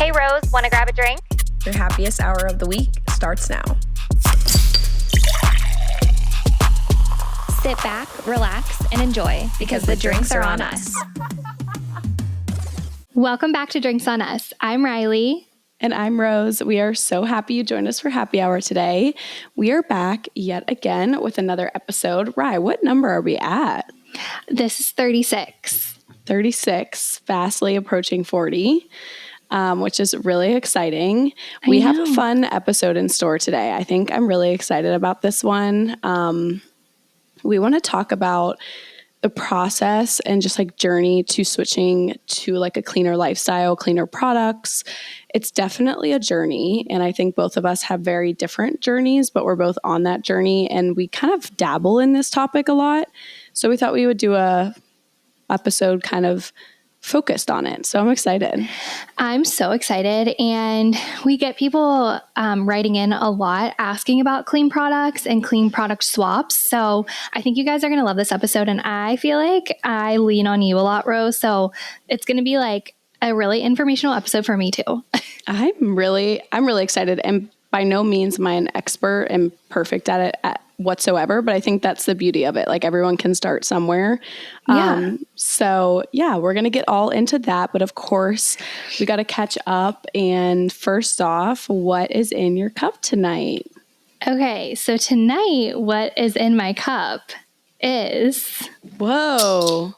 Hey, Rose, want to grab a drink? Your happiest hour of the week starts now. Sit back, relax, and enjoy because the drinks are on us. Welcome back to Drinks on Us. I'm Riley. And I'm Rose. We are so happy you joined us for happy hour today. We are back yet again with another episode. Rye, what number are we at? This is 36. 36, fastly approaching 40. Which is really exciting. We have a fun episode in store today. I think I'm really excited about this one. We want to talk about the process and just like journey to switching to like a cleaner lifestyle, cleaner products. It's definitely a journey. And I think both of us have very different journeys, but we're both on that journey and we kind of dabble in this topic a lot. So we thought we would do a episode kind of focused on it. So I'm excited. I'm so excited. And we get people writing in a lot asking about clean products and clean product swaps. So I think you guys are going to love this episode. And I feel like I lean on you a lot, Rose. So it's going to be like a really informational episode for me too. I'm really excited. And by no means am I an expert and perfect at it whatsoever, but I think that's the beauty of it. Like everyone can start somewhere. So we're going to get all into that. But of course, we got to catch up. And first off, what is in your cup tonight? Okay, so tonight, what is in my cup is... Whoa.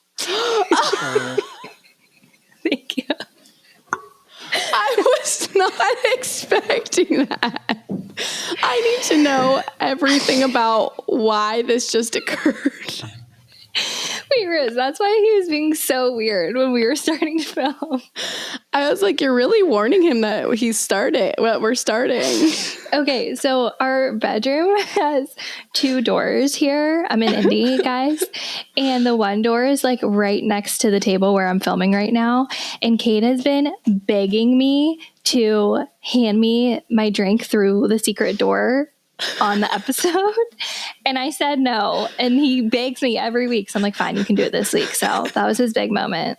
Thank you. I was not expecting that. I need to know everything about why this just occurred. Wait, Rose, that's why he was being so weird when we were starting to film. I was like, you're really warning him that we're starting. Okay, so our bedroom has two doors here. I'm in Indy, guys. And the one door is like right next to the table where I'm filming right now. And Kate has been begging me to hand me my drink through the secret door on the episode. And I said no. And he begs me every week. So I'm like, fine, you can do it this week. So that was his big moment.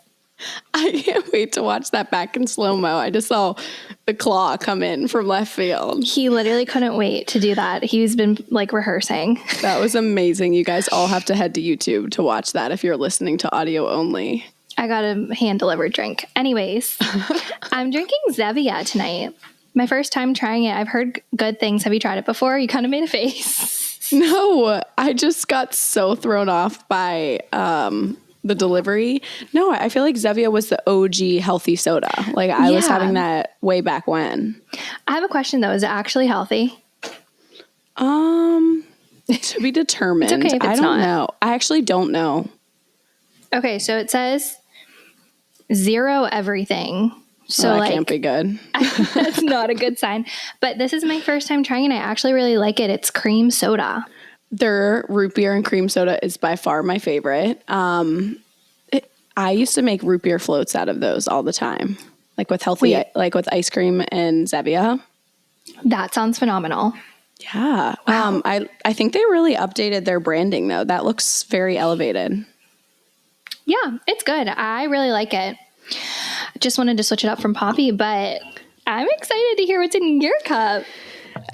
I can't wait to watch that back in slow-mo. I just saw the claw come in from left field. He literally couldn't wait to do that. He's been like rehearsing. That was amazing. You guys all have to head to YouTube to watch that if you're listening to audio only. I got a hand-delivered drink. Anyways, I'm drinking Zevia tonight. My first time trying it. I've heard good things. Have you tried it before? You kind of made a face. No, I just got so thrown off by the delivery. No, I feel like Zevia was the OG healthy soda. Like I was having that way back when. I have a question though. Is it actually healthy? To be determined. It's okay if it's I don't not. know. I actually don't know. Okay, so it says 0 everything. So that can't be good. That's not a good sign. But this is my first time trying and I actually really like it. It's cream soda. Their root beer and cream soda is by far my favorite. I used to make root beer floats out of those all the time. Like with like with ice cream and Zevia. That sounds phenomenal. Yeah. Wow. I think they really updated their branding though. That looks very elevated. Yeah, it's good. I really like it. Just wanted to switch it up from Poppy, but I'm excited to hear what's in your cup.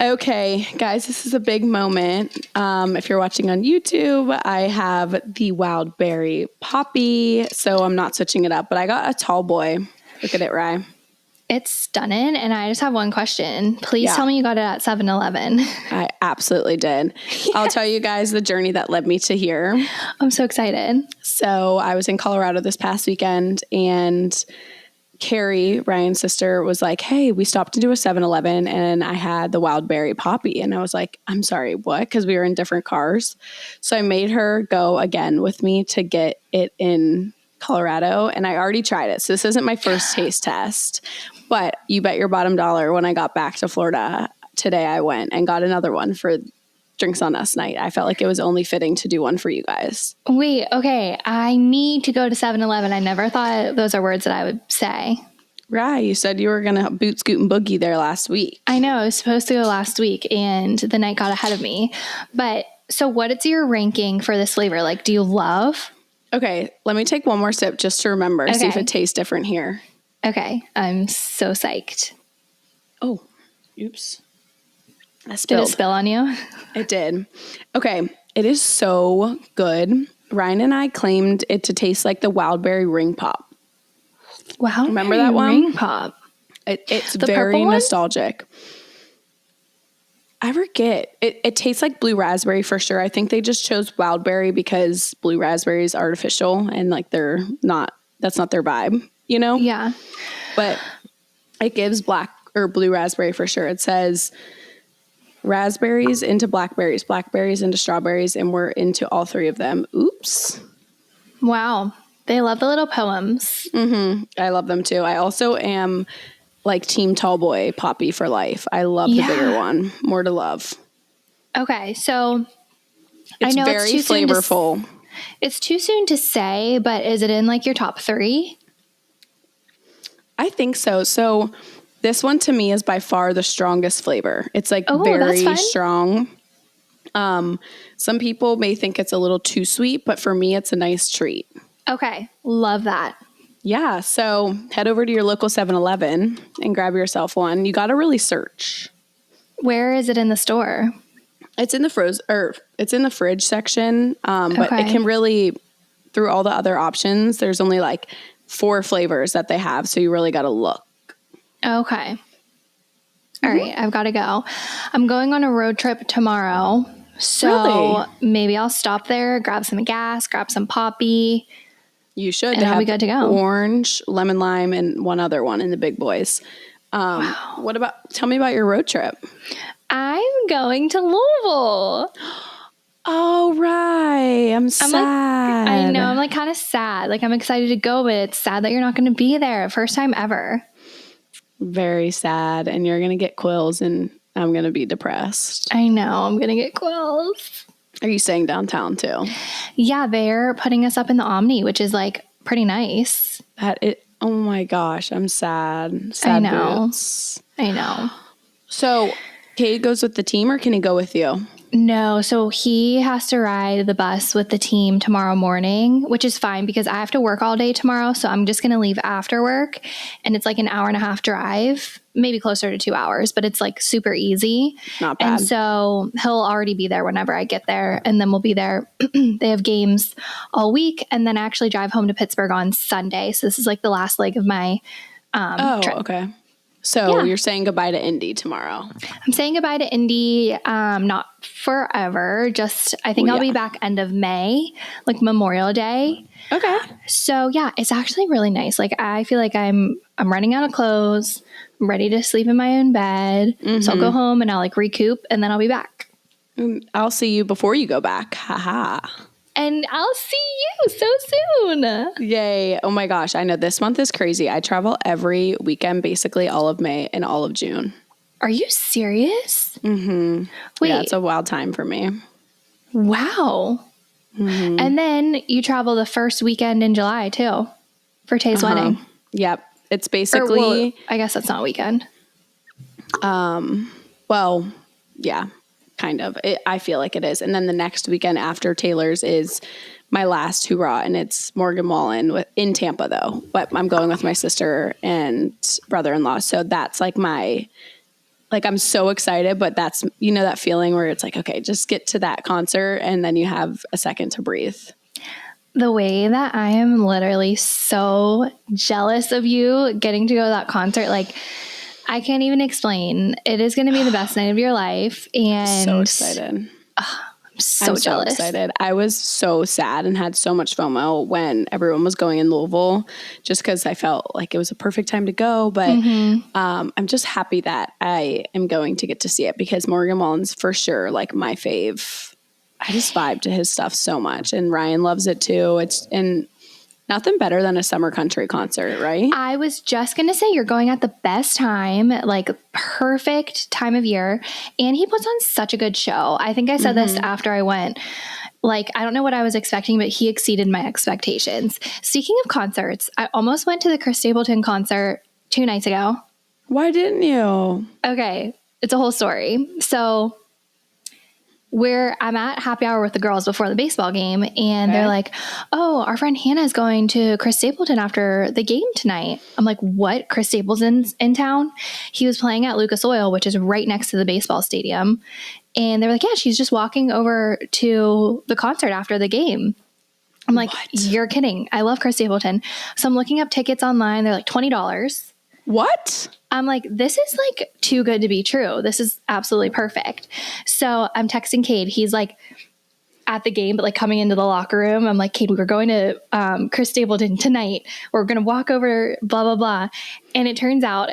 Okay, guys, this is a big moment. If you're watching on YouTube, I have the wild berry poppy, so I'm not switching it up, but I got a tall boy. Look at it, Rye. It's stunning, and I just have one question. Please tell me you got it at 7-Eleven. I absolutely did. Yeah. I'll tell you guys the journey that led me to here. I'm so excited. So I was in Colorado this past weekend, and Carrie, Ryan's sister, was like, hey, we stopped to do a 7-Eleven, and I had the wild berry poppy. And I was like, I'm sorry, what? Because we were in different cars. So I made her go again with me to get it in Colorado, and I already tried it. So this isn't my first taste test, but you bet your bottom dollar when I got back to Florida today, I went and got another one for Drinks on Us night. I felt like it was only fitting to do one for you guys. Wait, okay. I need to go to 7-Eleven. I never thought those are words that I would say. Right. You said you were going to boot, scoot, and boogie there last week. I know. I was supposed to go last week, and the night got ahead of me. But so what is your ranking for this flavor? Like, do you love? Okay, let me take one more sip just to remember, see if it tastes different here. Okay. I'm so psyched. Oh, oops. Did it spill on you? It did. Okay. It is so good. Ryan and I claimed it to taste like the Wildberry Ring Pop. Wow. Remember that one? Ring Pop. It's The very purple one? nostalgic. I forget. It tastes like blue raspberry for sure. I think they just chose Wildberry because blue raspberry is artificial and like that's not their vibe, you know? Yeah. But it gives black or blue raspberry for sure. It says raspberries into blackberries, blackberries into strawberries, and we're into all three of them. Oops. Wow. They love the little poems. Mm-hmm. I love them too. I also am like Team Tallboy Poppy for life. I love the bigger one. More to love. Okay. So it's I know very it's too flavorful. It's too soon to say, but is it in like your top 3? I think so. So this one to me is by far the strongest flavor. It's like very strong. Some people may think it's a little too sweet, but for me, it's a nice treat. Okay. Love that. Yeah. So head over to your local 7-Eleven and grab yourself one. You got to really search. Where is it in the store? It's in the it's in the fridge section. But it can really, through all the other options, there's only like 4 flavors that they have. So you really got to look. Okay. All right. I've got to go. I'm going on a road trip tomorrow. So maybe I'll stop there, grab some gas, grab some Poppy. You should. And I'll be good to go. Orange, lemon lime, and one other one in the big boys. Tell me about your road trip. I'm going to Louisville. Oh, right. I'm sad. I know. I'm like kind of sad. Like I'm excited to go, but it's sad that you're not going to be there. First time ever. Very sad. And you're going to get quills and I'm going to be depressed. I know. I'm going to get quills. Are you staying downtown too? Yeah, they're putting us up in the Omni, which is like pretty nice. Oh my gosh, I'm sad. I know. Boots. I know. So, Cade goes with the team or can he go with you? No, so he has to ride the bus with the team tomorrow morning, which is fine because I have to work all day tomorrow. So I'm just going to leave after work and it's like an 1.5-hour drive, maybe closer to 2 hours, but it's like super easy. Not bad. And so he'll already be there whenever I get there and then we'll be there. They have games all week and then I actually drive home to Pittsburgh on Sunday. So this is like the last leg of my trip. Okay. So you're saying goodbye to Indy tomorrow. I'm saying goodbye to Indy, not forever. Just I think I'll be back end of May, like Memorial Day. Okay. So yeah, it's actually really nice. Like I feel like I'm running out of clothes. I'm ready to sleep in my own bed. So I'll go home and I'll like recoup and then I'll be back. I'll see you before you go back. Haha. And I'll see you so soon. Yay. Oh my gosh. I know this month is crazy. I travel every weekend, basically all of May and all of June. Are you serious? Mm-hmm. Wait. Yeah, it's a wild time for me. Wow. Mm-hmm. And then you travel the first weekend in July too for Tay's wedding. Yep. It's basically... I guess that's not a weekend. Well, yeah. Kind of. I feel like it is. And then the next weekend after Taylor's is my last hoorah, and it's Morgan Wallen in Tampa, though. But I'm going with my sister and brother-in-law. So that's like I'm so excited, but that's, that feeling where it's like, okay, just get to that concert, and then you have a second to breathe. The way that I am literally so jealous of you getting to go to that concert, like, I can't even explain. It is going to be the best night of your life. And so excited. I'm so jealous. So excited. I was so sad and had so much FOMO when everyone was going in Louisville just because I felt like it was a perfect time to go. But I'm just happy that I am going to get to see it because Morgan Wallen's for sure like my fave. I just vibe to his stuff so much. And Ryan loves it too. And nothing better than a summer country concert, right? I was just going to say you're going at the best time, like perfect time of year. And he puts on such a good show. I think I said this after I went. Like, I don't know what I was expecting, but he exceeded my expectations. Speaking of concerts, I almost went to the Chris Stapleton concert 2 nights ago. Why didn't you? Okay. It's a whole story. So I'm at happy hour with the girls before the baseball game, and they're like, oh, our friend Hannah's going to Chris Stapleton after the game tonight. I'm like, what? Chris Stapleton's in town? He was playing at Lucas Oil, which is right next to the baseball stadium. And they were like, yeah, she's just walking over to the concert after the game. I'm like, what? You're kidding. I love Chris Stapleton. So I'm looking up tickets online. They're like $20. What? I'm like, this is like too good to be true. This is absolutely perfect. So I'm texting Cade. He's like at the game, but like coming into the locker room. I'm like, Cade, we're going to Chris Stapleton tonight. We're going to walk over, blah, blah, blah. And it turns out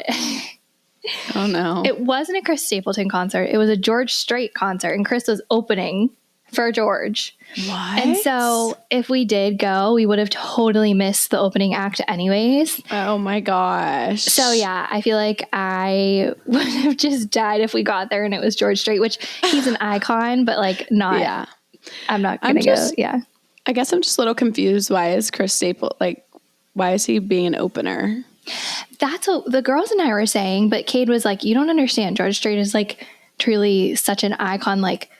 oh no, it wasn't a Chris Stapleton concert. It was a George Strait concert, and Chris was opening for George. What? And so if we did go, we would have totally missed the opening act anyways. Oh my gosh. So yeah, I feel like I would have just died if we got there and it was George Strait, which he's an icon, but like not. Yeah. I'm not going to go. Yeah. I guess I'm just a little confused. Why is Chris Stapleton, like, why is he being an opener? That's what the girls and I were saying, but Cade was like, you don't understand. George Strait is like truly such an icon. Like,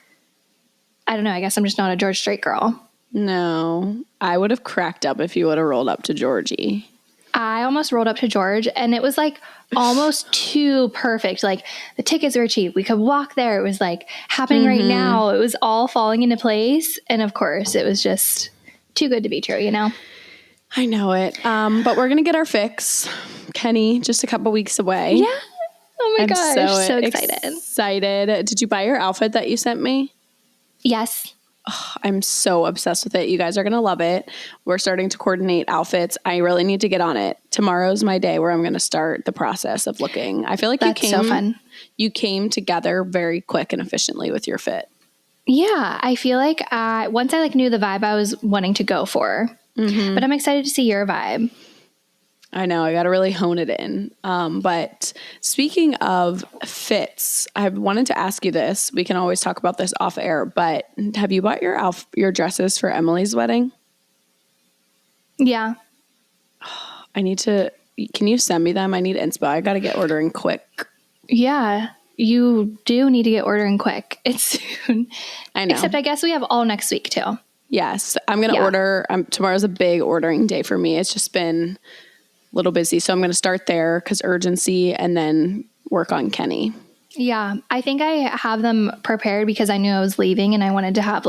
I don't know. I guess I'm just not a George Strait girl. No, I would have cracked up if you would have rolled up to Georgie. I almost rolled up to George, and it was like almost too perfect. Like the tickets were cheap. We could walk there. It was like happening right now. It was all falling into place. And of course, it was just too good to be true, you know? I know it. But we're going to get our fix. Kenny, just a couple weeks away. Yeah. Oh my gosh. So excited. Did you buy your outfit that you sent me? Yes. Oh, I'm so obsessed with it. You guys are going to love it. We're starting to coordinate outfits. I really need to get on it. Tomorrow's my day where I'm going to start the process of looking. I feel like so fun. You came together very quick and efficiently with your fit. Yeah. I feel like once I like knew the vibe I was wanting to go for, but I'm excited to see your vibe. I know. I got to really hone it in. But speaking of fits, I wanted to ask you this. We can always talk about this off air, but have you bought your dresses for Emily's wedding? Yeah. Can you send me them? I need inspo. I got to get ordering quick. Yeah. You do need to get ordering quick. It's soon. I know. Except I guess we have all next week too. Yes. I'm going to order. Tomorrow's a big ordering day for me. It's just been little busy. So I'm going to start there because urgency and then work on Kenny. Yeah. I think I have them prepared because I knew I was leaving and I wanted to have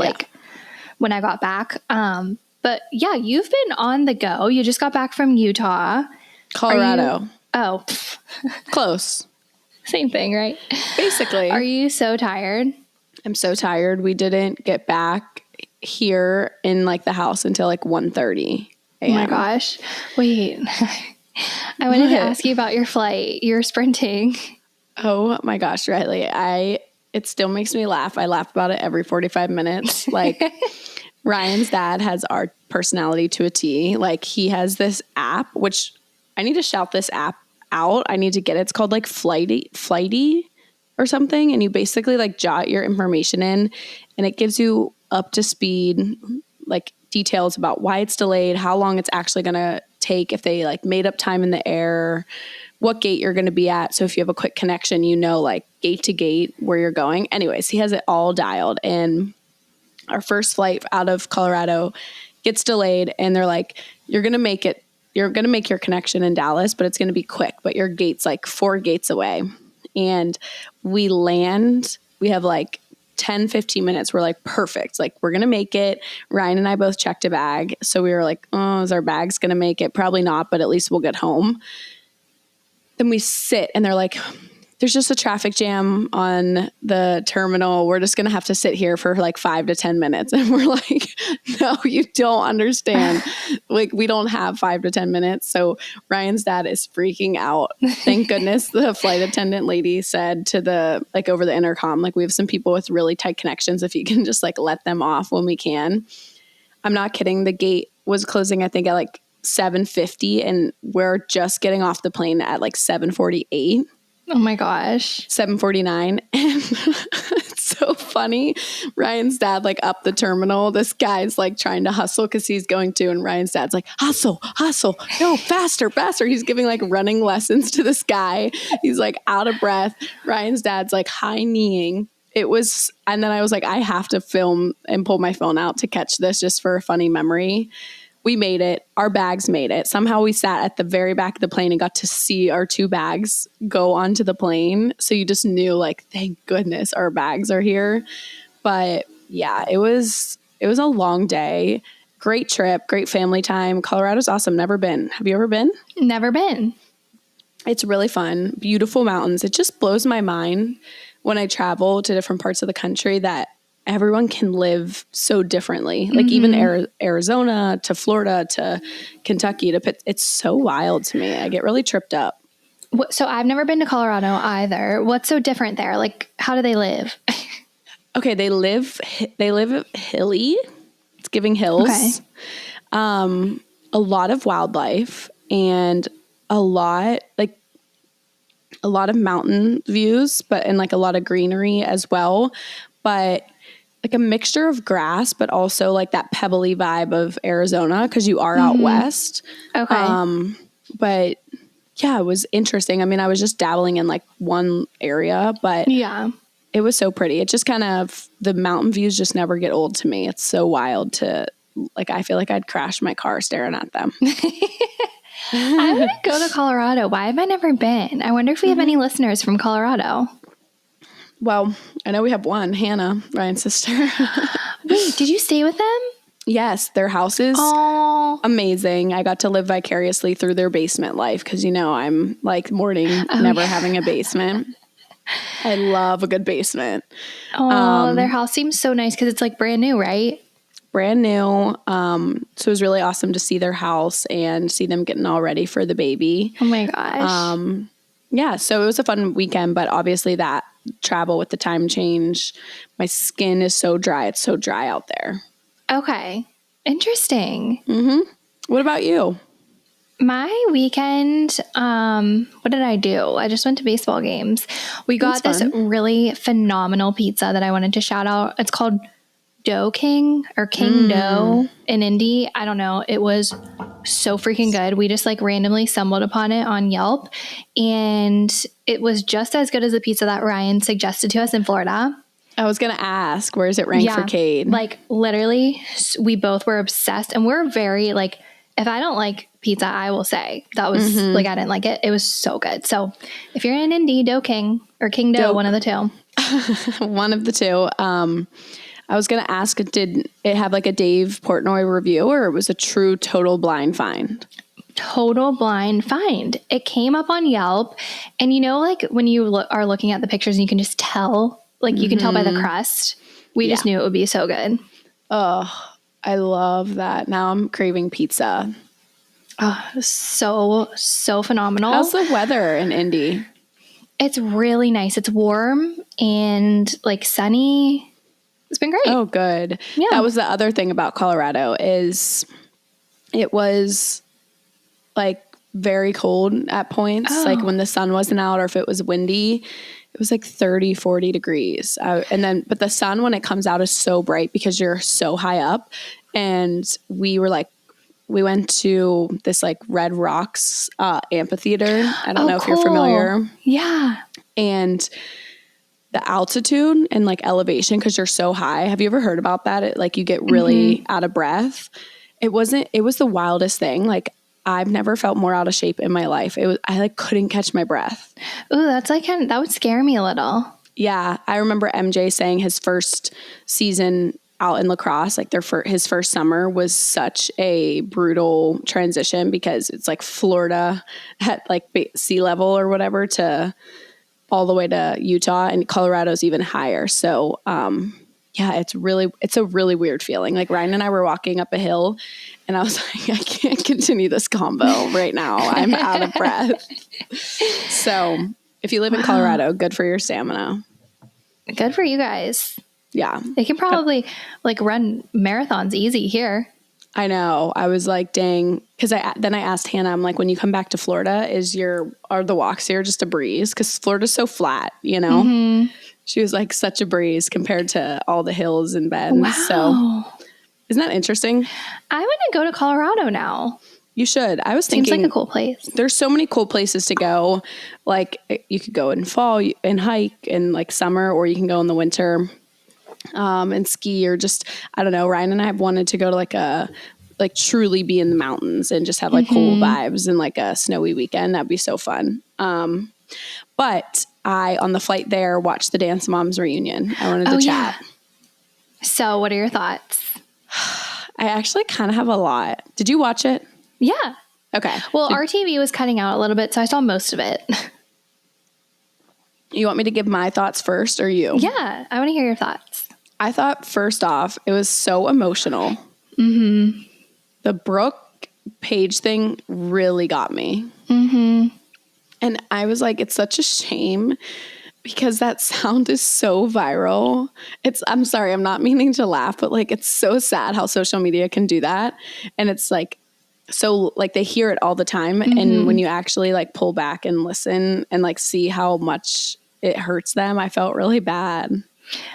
when I got back. But yeah, you've been on the go. You just got back from Utah. Colorado. Oh. Close. Same thing, right? Basically. Are you so tired? I'm so tired. We didn't get back here in like the house until like 1:30 a.m. Oh my gosh. Wait. I wanted to ask you about your flight. You were sprinting. Oh my gosh, Riley. It still makes me laugh. I laugh about it every 45 minutes. Like Ryan's dad has our personality to a T. Like he has this app, which I need to shout this app out. I need to get it. It's called like Flighty or something. And you basically like jot your information in and it gives you up to speed, like details about why it's delayed, how long it's actually going to take, if they like made up time in the air, what gate you're going to be at. So if you have a quick connection, you know, like gate to gate where you're going. Anyways, he has it all dialed. And our first flight out of Colorado gets delayed. And they're like, you're going to make your connection in Dallas, but it's going to be quick. But your gate's like 4 gates away. And we land, we have like 10, 15 minutes. We're like, perfect. Like, we're going to make it. Ryan and I both checked a bag. So we were like, oh, is our bags going to make it? Probably not, but at least we'll get home. Then we sit and they're like, there's just a traffic jam on the terminal. We're just going to have to sit here for like 5 to 10 minutes. And we're like, no, you don't understand. Like, we don't have 5 to 10 minutes. So Ryan's dad is freaking out. Thank goodness the flight attendant lady said to the, like over the intercom, like we have some people with really tight connections. If you can just like let them off when we can. I'm not kidding. The gate was closing, I think at like 7:50 and we're just getting off the plane at like 7:48. Oh my gosh. 7:49. And it's so funny. Ryan's dad, like up the terminal, this guy's like trying to hustle because he's going to, and Ryan's dad's like, hustle, no, faster. He's giving like running lessons to this guy. He's like out of breath. Ryan's dad's like high kneeing it was, and then I was like, I have to film and pull my phone out to catch this just for a funny memory. We made it. Our bags made it. Somehow we sat at the very back of the plane and got to see our 2 bags go onto the plane. So you just knew, like, thank goodness our bags are here. But yeah, it was a long day. Great trip, great family time. Colorado's awesome. Never been. Have you ever been? Never been. It's really fun. Beautiful mountains. It just blows my mind when I travel to different parts of the country that everyone can live so differently. Like even Arizona to Florida to Kentucky to Pitt. It's so wild to me. I get really tripped up. So I've never been to Colorado either. What's so different there? Like, how do they live? Okay, they live hilly. It's giving hills. Okay. A lot of wildlife and a lot of mountain views, and like a lot of greenery as well. But like a mixture of grass, but also like that pebbly vibe of Arizona because you are out west. Okay. But yeah, it was interesting. I mean, I was just dabbling in like one area, but yeah, it was so pretty. It just kind of, the mountain views just never get old to me. It's so wild to, like, I feel like I'd crash my car staring at them. I want to go to Colorado. Why have I never been? I wonder if we have any listeners from Colorado. Well, I know we have one, Hannah, Ryan's sister. Wait, did you stay with them? Yes, their house is amazing. I got to live vicariously through their basement life because, I'm like mourning never having a basement. I love a good basement. Oh, their house seems so nice because it's like brand new, right? Brand new. So it was really awesome to see their house and see them getting all ready for the baby. Oh my gosh. Yeah, so it was a fun weekend, but obviously that travel with the time change, my skin is so dry. It's so dry out there. Okay. Interesting. What about you? My weekend, what did I do? I just went to baseball games. We got this really phenomenal pizza that I wanted to shout out. It's called Dough King or King Dough in Indy. I don't know. It was so freaking good. We just like randomly stumbled upon it on Yelp, and it was just as good as the pizza that Ryan suggested to us in Florida. I was going to ask, where is it ranked for Cade? Like literally, we both were obsessed, and we're very like, if I don't like pizza, I will say that was like, I didn't like it. It was so good. So if you're in Indy, Dough King or King Dough, one of the two. One of the two. I was going to ask, did it have like a Dave Portnoy review or it was a true total blind find? Total blind find. It came up on Yelp, and like when you are looking at the pictures and you can just tell, like you can tell by the crust. We just knew it would be so good. Oh, I love that. Now I'm craving pizza. Oh, so phenomenal. How's the weather in Indy? It's really nice. It's warm and like sunny. It's been great. Oh, good. Yeah. That was the other thing about Colorado is it was like very cold at points. Like when the sun wasn't out or if it was windy, it was like 30, 40 degrees. But the sun when it comes out is so bright because you're so high up. And we went to this like Red Rocks amphitheater. I don't know if you're familiar. Yeah. And the altitude and like elevation, because you're so high. Have you ever heard about that? It, like you get really out of breath. It was the wildest thing. Like I've never felt more out of shape in my life. I like couldn't catch my breath. Ooh, that's like that would scare me a little. Yeah. I remember MJ saying his first season out in lacrosse, like his first summer was such a brutal transition because it's like Florida at like sea level or whatever to all the way to Utah, and Colorado's even higher. So, yeah, it's a really weird feeling. Like Ryan and I were walking up a hill and I was like, I can't continue this combo right now. I'm out of breath. So if you live in Colorado, good for your stamina. Good for you guys. Yeah. They can probably like run marathons easy here. I know. I was like, dang. Because then I asked Hannah, I'm like, when you come back to Florida, are the walks here just a breeze? Because Florida's so flat, She was like, such a breeze compared to all the hills and bends. Wow. So isn't that interesting? I want to go to Colorado now. You should. I was Seems thinking like a cool place. There's so many cool places to go. Like you could go in fall and hike in like summer, or you can go in the winter and ski, or just, I don't know. Ryan and I have wanted to go to like truly be in the mountains and just have like cool vibes and like a snowy weekend. That'd be so fun. But I, on the flight there, watched the Dance Moms reunion. I wanted to chat. Yeah. So what are your thoughts? I actually kind of have a lot. Did you watch it? Yeah. Okay. Well, our TV was cutting out a little bit, so I saw most of it. You want me to give my thoughts first, or you? Yeah, I want to hear your thoughts. I thought, first off, it was so emotional. Mm-hmm. The Brooke Paige thing really got me. Mm-hmm. And I was like, it's such a shame because that sound is so viral. I'm sorry, I'm not meaning to laugh, but like, it's so sad how social media can do that. And it's like, so like they hear it all the time. Mm-hmm. And when you actually like pull back and listen and like see how much it hurts them, I felt really bad.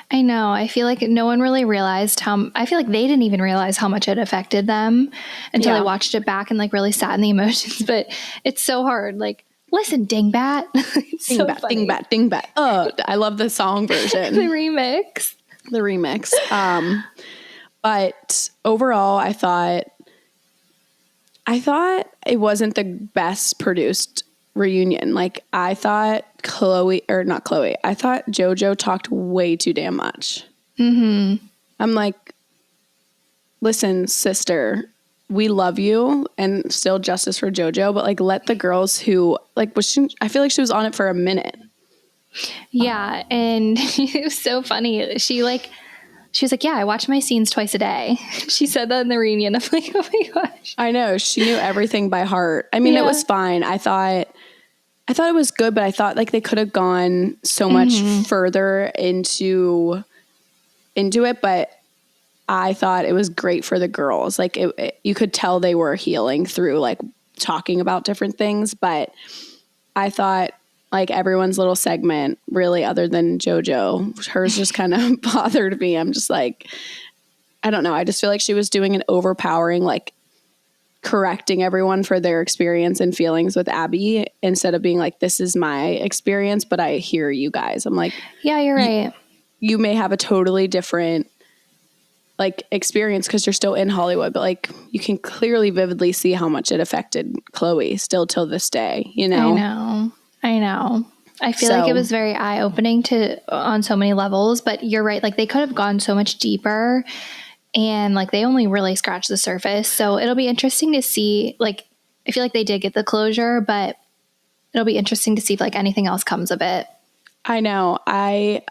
I know. I feel like no one really realized I feel like they didn't even realize how much it affected them until they watched it back and like really sat in the emotions. But it's so hard. Like, listen, dingbat. Dingbat, so dingbat, dingbat. Oh, I love the song version. The remix. But overall, I thought it wasn't the best produced reunion. Like I thought I thought JoJo talked way too damn much. Mm-hmm. I'm like, listen, sister, we love you and still justice for JoJo, but like let the girls who like I feel like she was on it for a minute. Yeah, and it was so funny. She was like, yeah, I watch my scenes twice a day. She said that in the reunion. I'm like, oh my gosh. I know. She knew everything by heart. I mean, It was fine. I thought it was good, but I thought like they could have gone so much further into it, but I thought it was great for the girls. Like you could tell they were healing through like talking about different things, but I thought like everyone's little segment really, other than JoJo, hers just kind of bothered me. I'm just like, I don't know. I just feel like she was doing an overpowering, like correcting everyone for their experience and feelings with Abby instead of being like, this is my experience, but I hear you guys. I'm like, yeah, you're right. You may have a totally different like experience because you're still in Hollywood, but like you can clearly vividly see how much it affected Chloe still till this day, you know? I know. I feel like it was very eye-opening on so many levels, but you're right. Like they could have gone so much deeper and like they only really scratched the surface. So it'll be interesting to see, like, I feel like they did get the closure, but it'll be interesting to see if like anything else comes of it. I know. I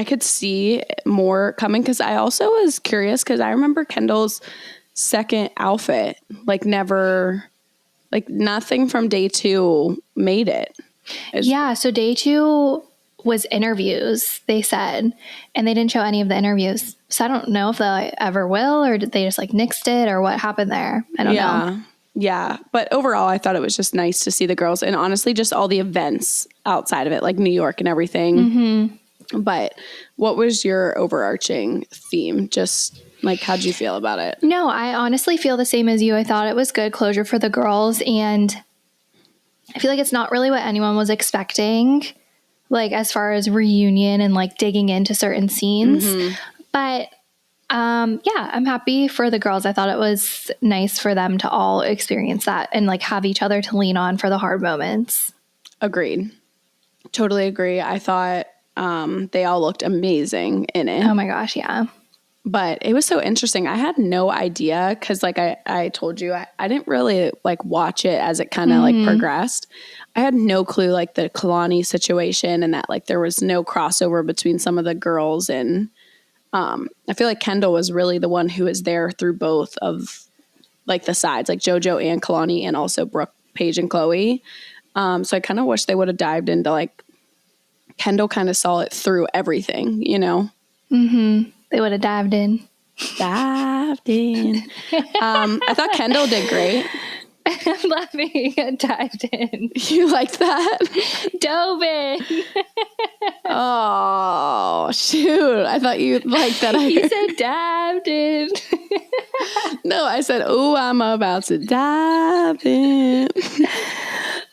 could see more coming because I also was curious because I remember Kendall's second outfit, like nothing from day 2 made it. Yeah. So day 2 was interviews, they said, and they didn't show any of the interviews. So I don't know if they ever will, or did they just like nixed it, or what happened there? I don't know. Yeah. But overall, I thought it was just nice to see the girls and honestly, just all the events outside of it, like New York and everything. Mm-hmm. But what was your overarching theme? Just like, how'd you feel about it? No, I honestly feel the same as you. I thought it was good closure for the girls. And I feel like it's not really what anyone was expecting, like as far as reunion and like digging into certain scenes. Mm-hmm. But yeah, I'm happy for the girls. I thought it was nice for them to all experience that and like have each other to lean on for the hard moments. Agreed. Totally agree. I thought they all looked amazing in it. Oh my gosh, yeah. But it was so interesting. I had no idea because like I told you, I didn't really like watch it as it kind of like progressed. I had no clue like the Kalani situation and that like there was no crossover between some of the girls. And I feel like Kendall was really the one who was there through both of like the sides, like JoJo and Kalani and also Brooke, Paige, and Chloe. So I kind of wish they would have dived into like Kendall kind of saw it through everything, you know? Mm-hmm. They would have dived in. I thought Kendall did great. I'm laughing. I dived in. You liked that? Dove in. Oh, shoot. I thought you liked that. You said dived in. No, I said, oh, I'm about to dive in.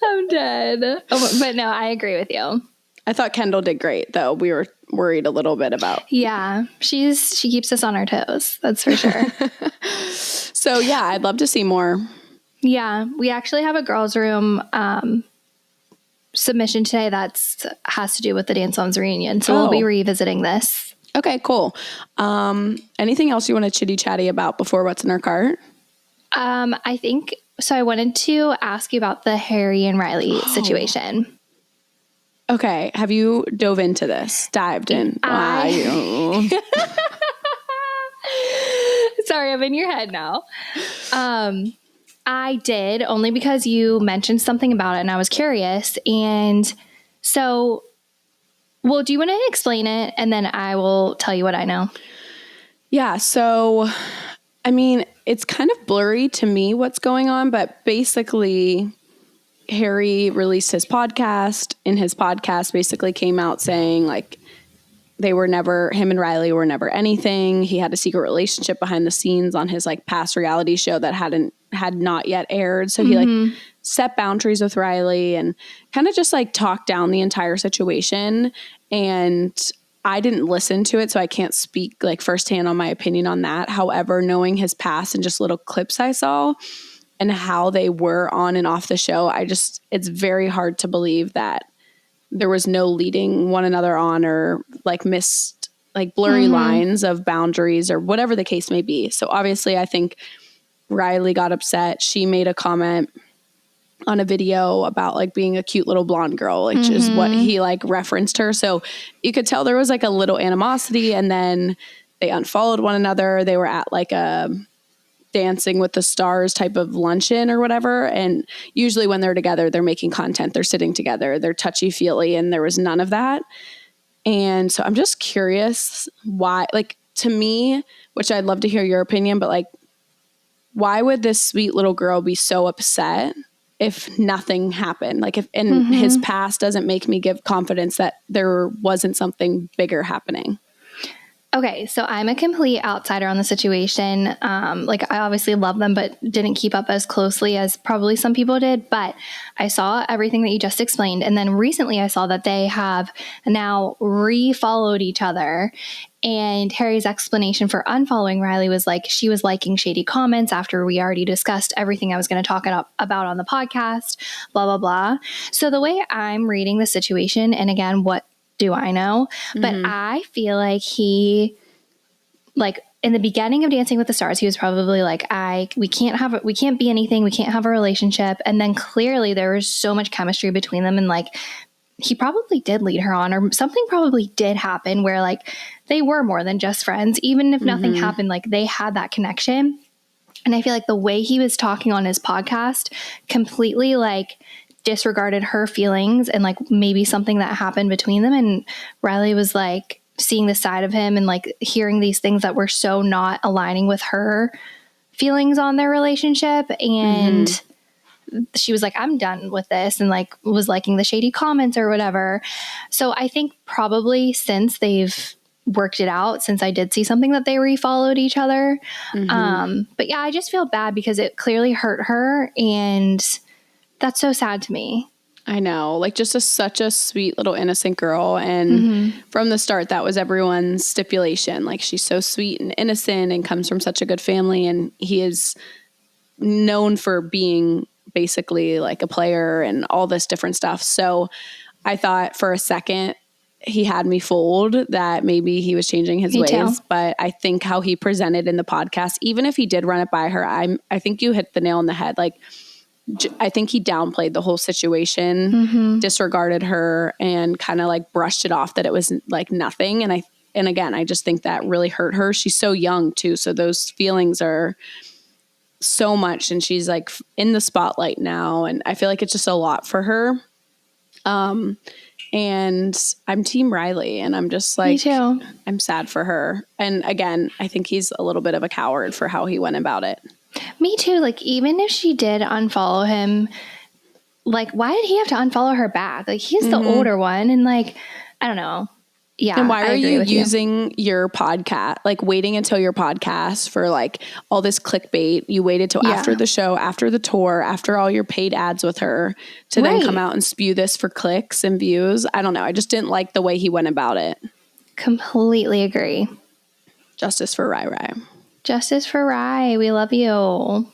I'm dead. Oh, but no, I agree with you. I thought Kendall did great, though. We were worried a little bit about. Yeah, she keeps us on our toes. That's for sure. So, yeah, I'd love to see more. Yeah, we actually have a girls' room submission today that has to do with the Dance Moms reunion. So we'll be revisiting this. Okay, cool. Anything else you want to chitty chatty about before What's in Our Cart? I think so. I wanted to ask you about the Harry and Riley situation. Okay, have you dove into this? Dived in? Sorry, I'm in your head now. I did, only because you mentioned something about it and I was curious. And so, well, do you want to explain it and then I will tell you what I know? Yeah, so, I mean, it's kind of blurry to me what's going on, but basically Harry released his podcast. In his podcast, basically came out saying like him and Riley were never anything. He had a secret relationship behind the scenes on his like past reality show that had not yet aired. So he like set boundaries with Riley and kind of just like talked down the entire situation. And I didn't listen to it, so I can't speak like firsthand on my opinion on that. However, knowing his past and just little clips I saw and how they were on and off the show, it's very hard to believe that there was no leading one another on or like missed like blurry lines of boundaries or whatever the case may be. So obviously I think Riley got upset. She made a comment on a video about like being a cute little blonde girl, which is what he like referenced her. So you could tell there was like a little animosity, and then they unfollowed one another. They were at like a Dancing with the Stars type of luncheon or whatever. And usually when they're together, they're making content, they're sitting together, they're touchy-feely, and there was none of that. And so I'm just curious why, like to me, which I'd love to hear your opinion, but like, why would this sweet little girl be so upset if nothing happened? Like if his past doesn't make me give confidence that there wasn't something bigger happening. Okay, so I'm a complete outsider on the situation. Like I obviously love them, but didn't keep up as closely as probably some people did. But I saw everything that you just explained. And then recently I saw that they have now re-followed each other. And Harry's explanation for unfollowing Riley was like she was liking shady comments after we already discussed everything I was going to talk about on the podcast, blah, blah, blah. So the way I'm reading the situation, and again, what do I know? But I feel like he, like in the beginning of Dancing with the Stars, he was probably like, we can't be anything. We can't have a relationship. And then clearly there was so much chemistry between them. And like, he probably did lead her on, or something probably did happen where like they were more than just friends. Even if nothing happened, like they had that connection. And I feel like the way he was talking on his podcast completely like disregarded her feelings and like maybe something that happened between them. And Riley was like seeing the side of him and like hearing these things that were so not aligning with her feelings on their relationship. And she was like, I'm done with this, and like was liking the shady comments or whatever. So I think probably since they've worked it out, since I did see something that they refollowed each other. But yeah, I just feel bad because it clearly hurt her, and that's so sad to me. I know, like just such a sweet little innocent girl. And from the start, that was everyone's stipulation. Like she's so sweet and innocent and comes from such a good family. And he is known for being basically like a player and all this different stuff. So I thought for a second he had me fooled that maybe he was changing his ways. Too. But I think how he presented in the podcast, even if he did run it by her, I think you hit the nail on the head. Like, I think he downplayed the whole situation, disregarded her, and kind of like brushed it off that it was like nothing. And again, I just think that really hurt her. She's so young too. So those feelings are so much, and she's like in the spotlight now. And I feel like it's just a lot for her. And I'm Team Riley, and I'm just like, me too. I'm sad for her. And again, I think he's a little bit of a coward for how he went about it. Me too. Like, even if she did unfollow him, like, why did he have to unfollow her back? Like, he's the older one. And, like, I don't know. Yeah. And why I are agree you with using your podcast, like waiting until your podcast for like all this clickbait? You waited till after the show, after the tour, after all your paid ads with her to then come out and spew this for clicks and views. I don't know. I just didn't like the way he went about it. Completely agree. Justice for Rai Rai. Justice for Rai. We love you.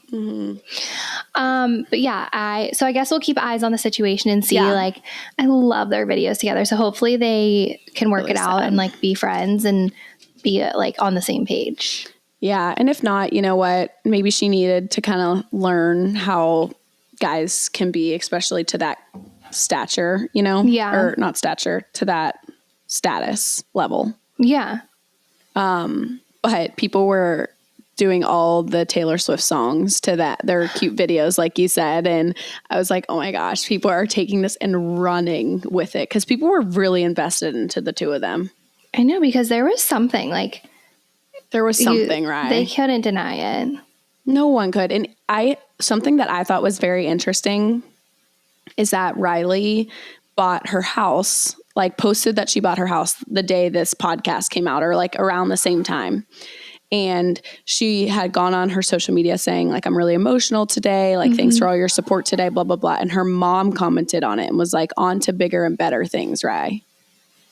But yeah, I guess we'll keep eyes on the situation and see, like, I love their videos together. So hopefully they can work it out and like be friends and be like on the same page. Yeah. And if not, you know what, maybe she needed to kind of learn how guys can be, especially to that stature, you know, or not stature, to that status level. Yeah. But people were doing all the Taylor Swift songs to that, their cute videos, like you said. And I was like, oh my gosh, people are taking this and running with it because people were really invested into the two of them. I know, because there was something like, right? They couldn't deny it. No one could. And something that I thought was very interesting is that Riley bought her house, like posted that she bought her house the day this podcast came out, or like around the same time. And she had gone on her social media saying, like, I'm really emotional today. Like, thanks for all your support today, blah, blah, blah. And her mom commented on it and was like, on to bigger and better things, Rai.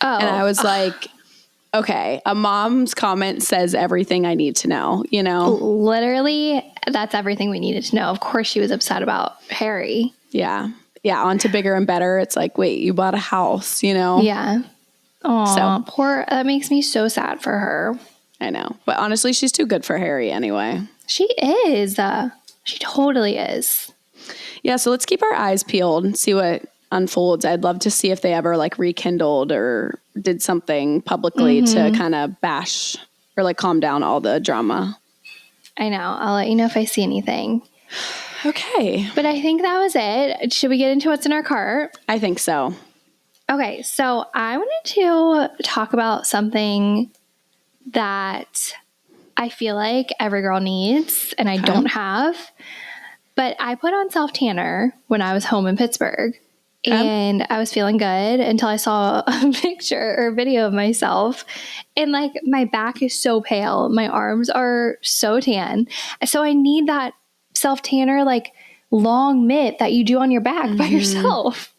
Oh. And I was like, okay, a mom's comment says everything I need to know, you know? Literally, that's everything we needed to know. Of course she was upset about Harry. Yeah. Yeah, on to bigger and better. It's like, wait, you bought a house, you know? Yeah. Oh, poor. That makes me so sad for her. I know. But honestly, she's too good for Harry anyway. She is. She totally is. Yeah, so let's keep our eyes peeled and see what unfolds. I'd love to see if they ever like rekindled or did something publicly to kind of bash or like calm down all the drama. I know. I'll let you know if I see anything. Okay. But I think that was it. Should we get into what's in our cart? I think so. Okay, so I wanted to talk about something that I feel like every girl needs and I don't have. But I put on self-tanner when I was home in Pittsburgh. And I was feeling good until I saw a picture or video of myself. And like, my back is so pale. My arms are so tan. So I need that self-tanner, like long mitt that you do on your back by yourself.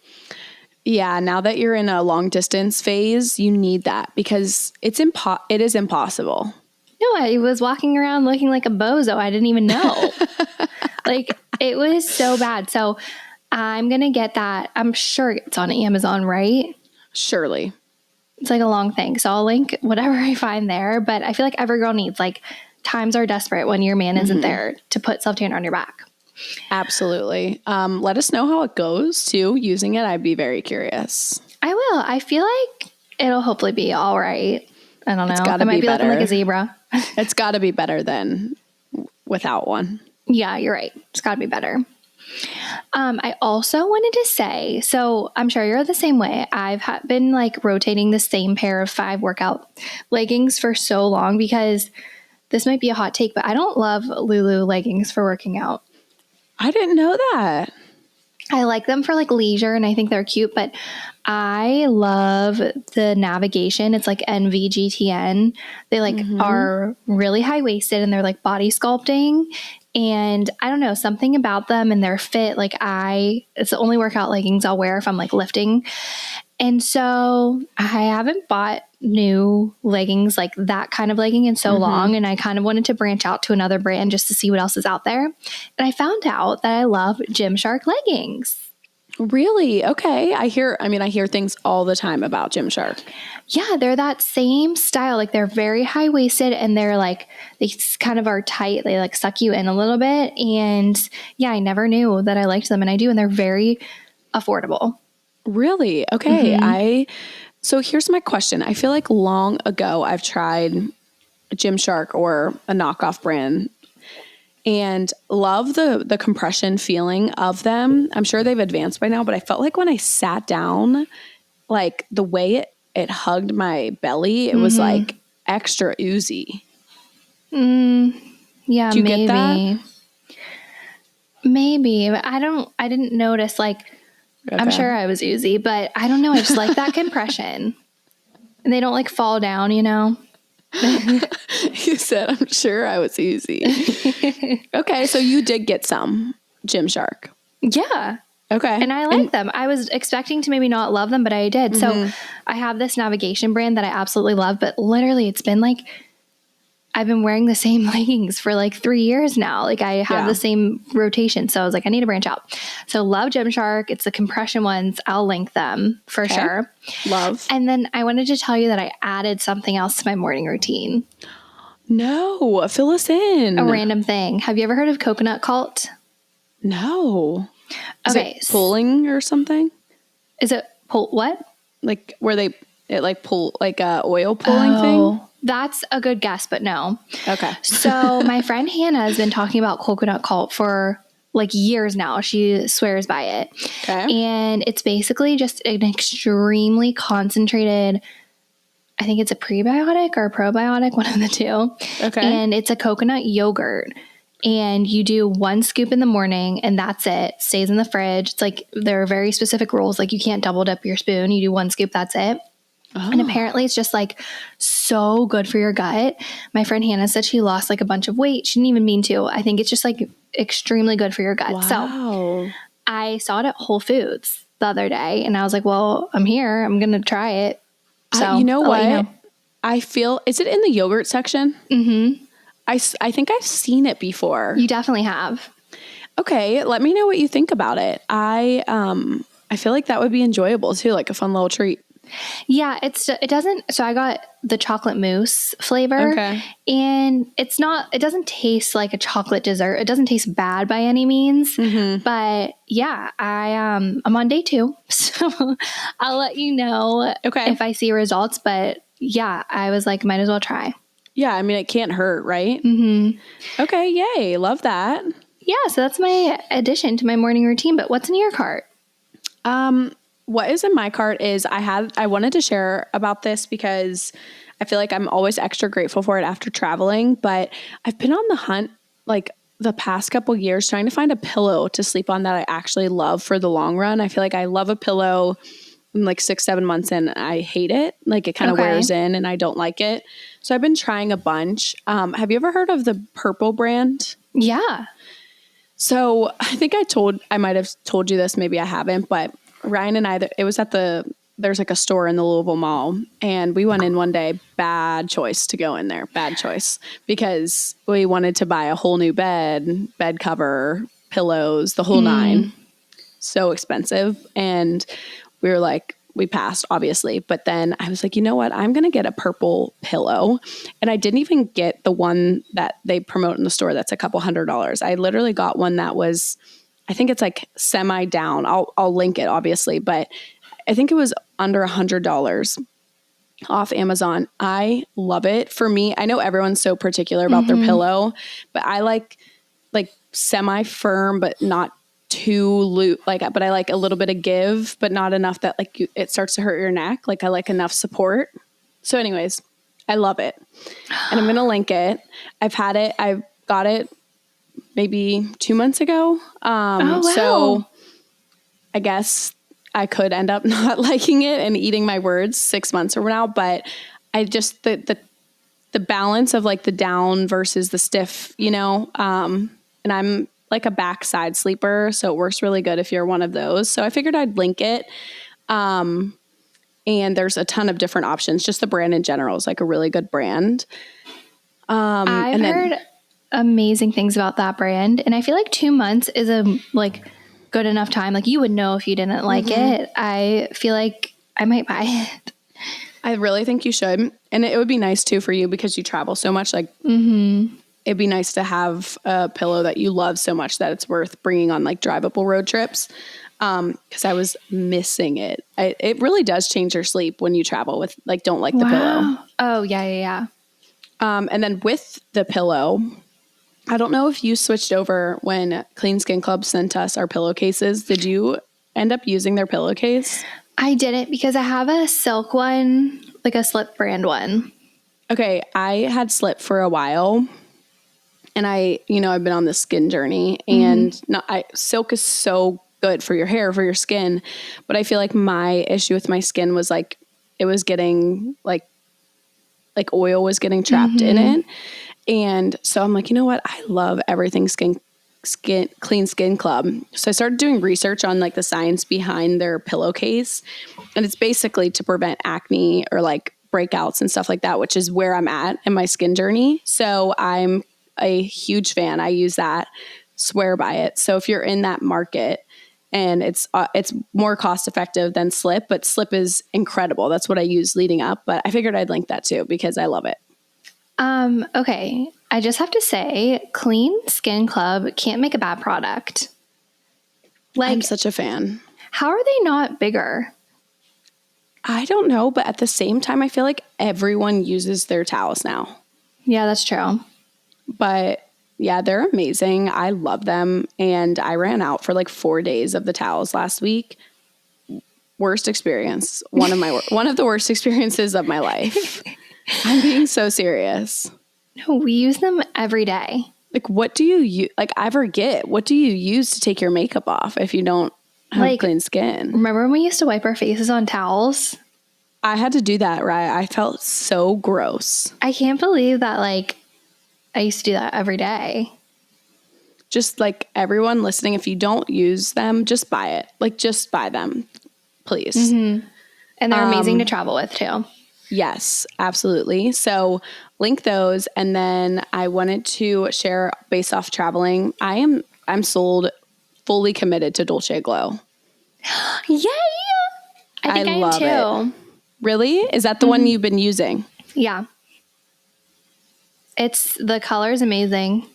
Yeah, now that you're in a long distance phase, you need that because it is impossible. No, I was walking around looking like a bozo. I didn't even know. Like, it was so bad. So I'm going to get that. I'm sure it's on Amazon, right? Surely. It's like a long thing. So I'll link whatever I find there. But I feel like every girl needs, like, times are desperate when your man isn't there to put self-tanner on your back. Absolutely. Let us know how it goes too. Using it, I'd be very curious. I will. I feel like it'll hopefully be all right. I don't know. It's gotta it might be better. looking like a zebra. It's got to be better than without one. Yeah, you're right. It's got to be better. I also wanted to say, so I'm sure you're the same way. I've been like rotating the same pair of 5 workout leggings for so long because this might be a hot take, but I don't love Lulu leggings for working out. I didn't know that. I like them for like leisure and I think they're cute, but I love the navigation. It's like NVGTN. They like are really high waisted and they're like body sculpting. And I don't know, something about them and their fit. Like it's the only workout leggings I'll wear if I'm like lifting. And so I haven't bought new leggings, like that kind of legging in so long. And I kind of wanted to branch out to another brand just to see what else is out there. And I found out that I love Gymshark leggings. Really? Okay. I hear things all the time about Gymshark. Yeah, they're that same style. Like they're very high waisted and they're like, they kind of are tight. They like suck you in a little bit. And yeah, I never knew that I liked them and I do. And they're very affordable. Really? Okay. So here's my question. I feel like long ago I've tried Gymshark or a knockoff brand and love the compression feeling of them. I'm sure they've advanced by now, but I felt like when I sat down, like the way it hugged my belly, it was like extra oozy. Yeah, Did you maybe. get that? Maybe, but I didn't notice, like, I'm sure I was oozy, but I don't know. I just like that compression. And they don't like fall down, you know? You said, I'm sure I was oozy. Okay, so you did get some Gymshark. Yeah. Okay. And I like them. I was expecting to maybe not love them, but I did. So I have this navigation brand that I absolutely love, but literally it's been like, I've been wearing the same leggings for like 3 years now. Like I have the same rotation. So I was like, I need to branch out. So love Gymshark. It's the compression ones. I'll link them for sure. Love. And then I wanted to tell you that I added something else to my morning routine. No, fill us in. A random thing. Have you ever heard of coconut cult? No. Is it pulling or something? Is it pull what? Like where it like pull like a oil pulling thing? That's a good guess, but no. Okay. So my friend Hannah has been talking about coconut cult for like years now. She swears by it. Okay. And it's basically just an extremely concentrated, I think it's a prebiotic or a probiotic, one of the two. Okay. And it's a coconut yogurt. And you do 1 scoop in the morning and that's it. Stays in the fridge. It's like there are very specific rules. Like you can't double dip your spoon. You do 1 scoop, that's it. Oh. And apparently it's just like so good for your gut. My friend Hannah said she lost like a bunch of weight. She didn't even mean to. I think it's just like extremely good for your gut. Wow. So I saw it at Whole Foods the other day and I was like, well, I'm here. I'm going to try it. So you know what? I feel, is it in the yogurt section? Mm-hmm. I think I've seen it before. You definitely have. Okay. Let me know what you think about it. I feel like that would be enjoyable too. Like a fun little treat. Yeah, it doesn't, so I got the chocolate mousse flavor and it doesn't taste like a chocolate dessert. It doesn't taste bad by any means, but yeah, I'm on day 2, so I'll let you know if I see results, but yeah, I was like, might as well try. Yeah. I mean, it can't hurt, right? Mm-hmm. Okay. Yay. Love that. Yeah. So that's my addition to my morning routine, but what's in your cart? What is in my cart is I wanted to share about this because I feel like I'm always extra grateful for it after traveling, but I've been on the hunt like the past couple years trying to find a pillow to sleep on that I actually love for the long run. I feel like I love a pillow. I'm like 6-7 months in, I hate it. Like it kind of wears in and I don't like it. So I've been trying a bunch. Have you ever heard of the Purple brand? Yeah. So I think I might have told you this, maybe I haven't, but Ryan and I, it was at there's like a store in the Louisville Mall and we went in one day, bad choice to go in there, bad choice because we wanted to buy a whole new bed cover, pillows, the whole 9. So expensive. And we were like, we passed obviously, but then I was like, you know what? I'm going to get a purple pillow. And I didn't even get the one that they promote in the store. That's a couple $100s. I literally got one that was, I think it's like semi down. I'll link it obviously, but I think it was under $100 off Amazon. I love it. For me, I know everyone's so particular about their pillow, but I like semi firm, but not too loose. But I like a little bit of give, but not enough that it starts to hurt your neck. Like I like enough support. So anyways, I love it. And I'm going to link it. I've had it. I've got it maybe 2 months ago. Oh, wow. So I guess I could end up not liking it and eating my words 6 months from now. But I just, the balance of like the down versus the stiff, and I'm like a backside sleeper. So it works really good if you're one of those. So I figured I'd link it. And there's a ton of different options. Just the brand in general is like a really good brand. I've heard amazing things about that brand. And I feel like 2 months is a good enough time. Like you would know if you didn't like it. I feel like I might buy it. I really think you should. And it would be nice too for you because you travel so much. Like it'd be nice to have a pillow that you love so much that it's worth bringing on like drivable road trips. Cause I was missing it. It really does change your sleep when you travel with don't like the pillow. Oh yeah. And then with the pillow, I don't know if you switched over when Clean Skin Club sent us our pillowcases. Did you end up using their pillowcase? I didn't because I have a silk one, like a Slip brand one. Okay. I had Slip for a while And I've been on this skin journey, and silk is so good for your hair, for your skin. But I feel like my issue with my skin was like, it was getting like oil was getting trapped in it. And so I'm like, you know what? I love everything Clean Skin Club. So I started doing research on like the science behind their pillowcase. And it's basically to prevent acne or like breakouts and stuff like that, which is where I'm at in my skin journey. So I'm a huge fan. I use that, swear by it. So if you're in that market, and it's more cost effective than Slip, but Slip is incredible. That's what I use leading up, but I figured I'd link that too because I love it. Okay. I just have to say, Clean Skin Club can't make a bad product. Like, I'm such a fan. How are they not bigger? I don't know, but at the same time, I feel like everyone uses their towels now. Yeah, that's true. But yeah, they're amazing. I love them. And I ran out for like 4 days of the towels last week. Worst experience. One of the worst experiences of my life. I'm being so serious. No, we use them every day. Like, what do you use? Like, I forget. What do you use to take your makeup off if you don't have clean skin? Remember when we used to wipe our faces on towels? I had to do that, right? I felt so gross. I can't believe that, I used to do that every day. Just like everyone listening, if you don't use them, just buy it. Like, just buy them, please. Mm-hmm. And they're amazing to travel with too. Yes, absolutely. So link those. And then I wanted to share based off traveling. I'm sold, fully committed to Dolce Glow. Yay! I think I am too. It. Really? Is that the one you've been using? Yeah. The color is amazing.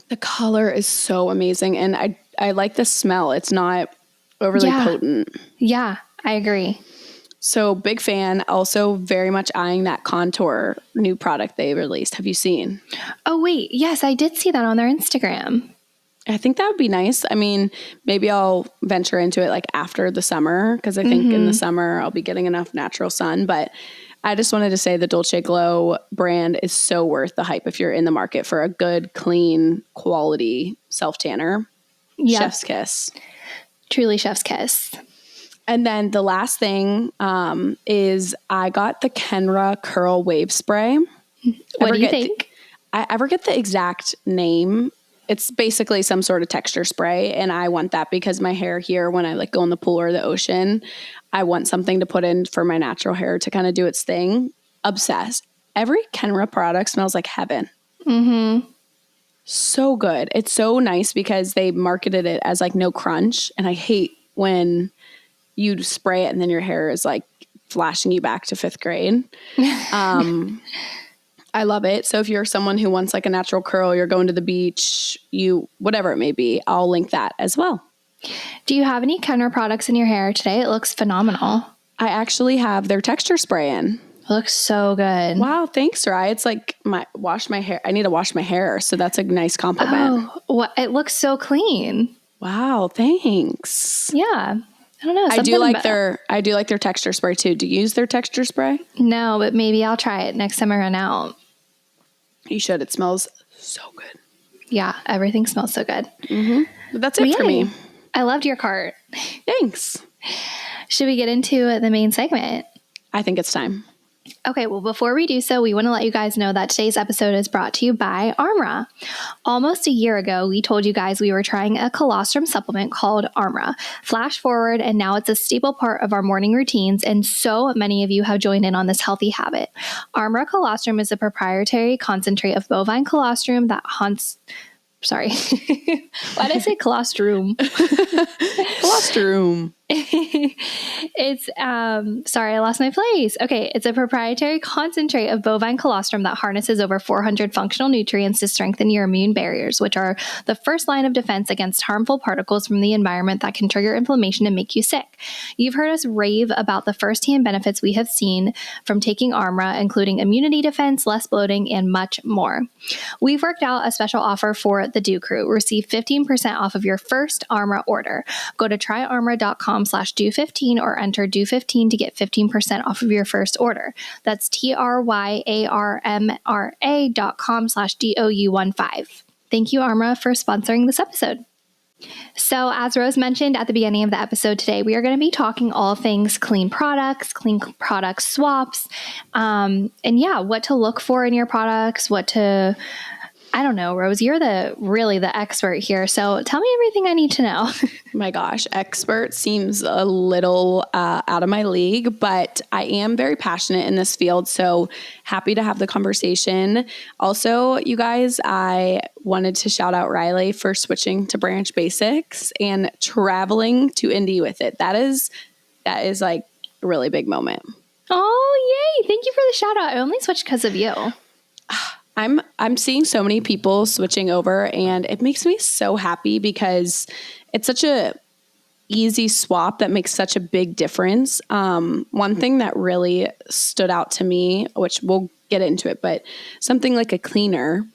The color is so amazing. And I like the smell. It's not overly potent. Yeah, I agree. So big fan. Also very much eyeing that contour new product they released. Have you seen? Oh, wait. Yes, I did see that on their Instagram. I think that would be nice. I mean, maybe I'll venture into it like after the summer because I think in the summer I'll be getting enough natural sun. But I just wanted to say the Dolce Glow brand is so worth the hype if you're in the market for a good, clean, quality self-tanner. Yep. Chef's kiss. Truly chef's kiss. And then the last thing is I got the Kenra Curl Wave Spray. What do you think? I ever get the exact name. It's basically some sort of texture spray. And I want that because my hair here, when I go in the pool or the ocean, I want something to put in for my natural hair to kind of do its thing. Obsessed. Every Kenra product smells like heaven. Mm-hmm. So good. It's so nice because they marketed it as no crunch. And I hate when you spray it and then your hair is flashing you back to 5th grade. I love it. So if you're someone who wants a natural curl, you're going to the beach, whatever it may be, I'll link that as well. Do you have any Kenra products in your hair today? It looks phenomenal. I actually have their texture spray in. It looks so good. Wow, thanks, Rye. It's wash my hair. I need to wash my hair, so that's a nice compliment. Oh, it looks so clean. Wow, thanks. Yeah. I don't know. I do like their texture spray too. Do you use their texture spray? No, but maybe I'll try it next time I run out. You should. It smells so good. Yeah, everything smells so good. Mm-hmm. But that's it for me. I loved your cart. Thanks. Should we get into the main segment? I think it's time. Okay, well, before we do so, we want to let you guys know that today's episode is brought to you by Armra. Almost a year ago, we told you guys we were trying a colostrum supplement called Armra. Flash forward, and now it's a staple part of our morning routines, and so many of you have joined in on this healthy habit. Armra colostrum is a proprietary concentrate of bovine colostrum that Sorry. Why did I say colostrum? Colostrum. It's, sorry, I lost my place. Okay. It's a proprietary concentrate of bovine colostrum that harnesses over 400 functional nutrients to strengthen your immune barriers, which are the first line of defense against harmful particles from the environment that can trigger inflammation and make you sick. You've heard us rave about the firsthand benefits we have seen from taking Armra, including immunity defense, less bloating, and much more. We've worked out a special offer for the Do Crew. Receive 15% off of your first Armra order. Go to tryarmra.com/do15 or enter do15 to get 15% off of your first order. That's tryarmra.com/DOU15. Thank you, Armra, for sponsoring this episode. So as Rose mentioned at the beginning of the episode today, we are going to be talking all things clean product swaps, and what to look for in your products, I don't know, Rose, you're really the expert here. So tell me everything I need to know. My gosh, expert seems a little out of my league, but I am very passionate in this field. So happy to have the conversation. Also, you guys, I wanted to shout out Riley for switching to Branch Basics and traveling to Indy with it. That is like a really big moment. Oh, yay. Thank you for the shout out. I only switched because of you. I'm seeing so many people switching over, and it makes me so happy because it's such a easy swap that makes such a big difference. One thing that really stood out to me, which we'll get into it, but something like a cleaner,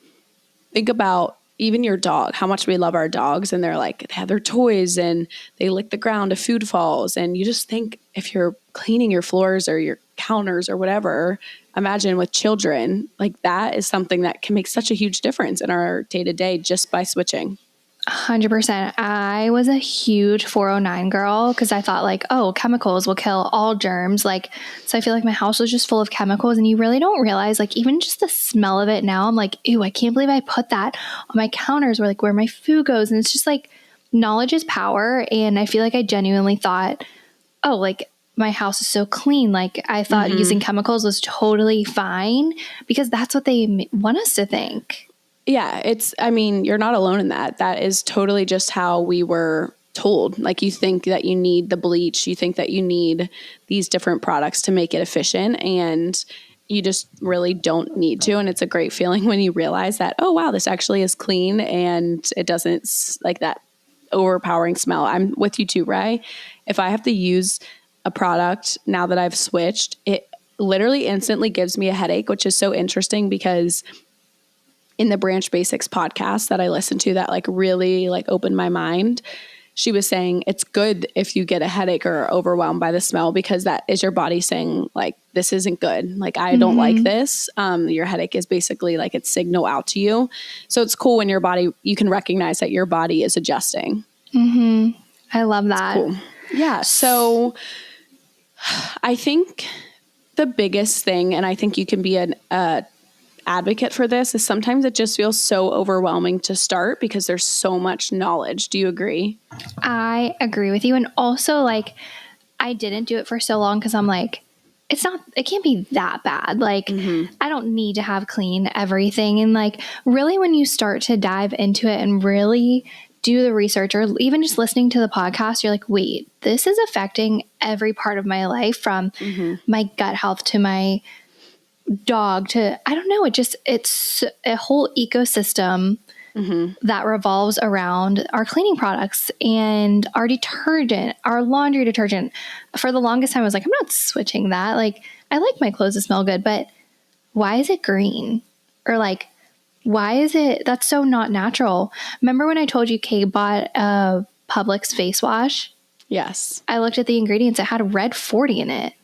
think about even your dog, how much we love our dogs, and they're like, they have their toys and they lick the ground if food falls. And you just think if you're cleaning your floors or your counters or whatever, imagine with children, like that is something that can make such a huge difference in our day-to-day just by switching. 100%. I was a huge 409 girl because I thought like, oh, chemicals will kill all germs. So I feel like my house was just full of chemicals, and you really don't realize, like, even just the smell of it now, I'm like, ew, I can't believe I put that on my counters where my food goes. And it's just like, knowledge is power. And I feel like I genuinely thought, oh, like, my house is so clean. Like, I thought using chemicals was totally fine because that's what they want us to think. Yeah, you're not alone in that. That is totally just how we were told. Like, you think that you need the bleach, you think that you need these different products to make it efficient, and you just really don't need to. And it's a great feeling when you realize that, oh, wow, this actually is clean and it doesn't like that overpowering smell. I'm with you too, Ray. If I have to use a product now that I've switched, it literally instantly gives me a headache, which is so interesting because in the Branch Basics podcast that I listened to that like really like opened my mind, she was saying it's good if you get a headache or are overwhelmed by the smell because that is your body saying like, this isn't good. Like, I don't like this. Your headache is basically like its signal out to you. So it's cool when you can recognize that your body is adjusting. I love that. Cool. Yeah. So I think the biggest thing, and I think you can be an advocate for this, is sometimes it just feels so overwhelming to start because there's so much knowledge. Do you agree? I agree with you. And also, like, I didn't do it for so long because I'm like, it can't be that bad. Like, I don't need to have clean everything. And like, really, when you start to dive into it and really do the research, or even just listening to the podcast, you're like, wait, this is affecting every part of my life, from my gut health to my dog to, I don't know, it's a whole ecosystem that revolves around our cleaning products and our detergent, our laundry detergent. For the longest time, I was like, I'm not switching that. Like, I like my clothes to smell good, but why is it green? Or like, why is it, that's so not natural. Remember when I told you Kay bought a Publix face wash? Yes. I looked at the ingredients. It had red 40 in it.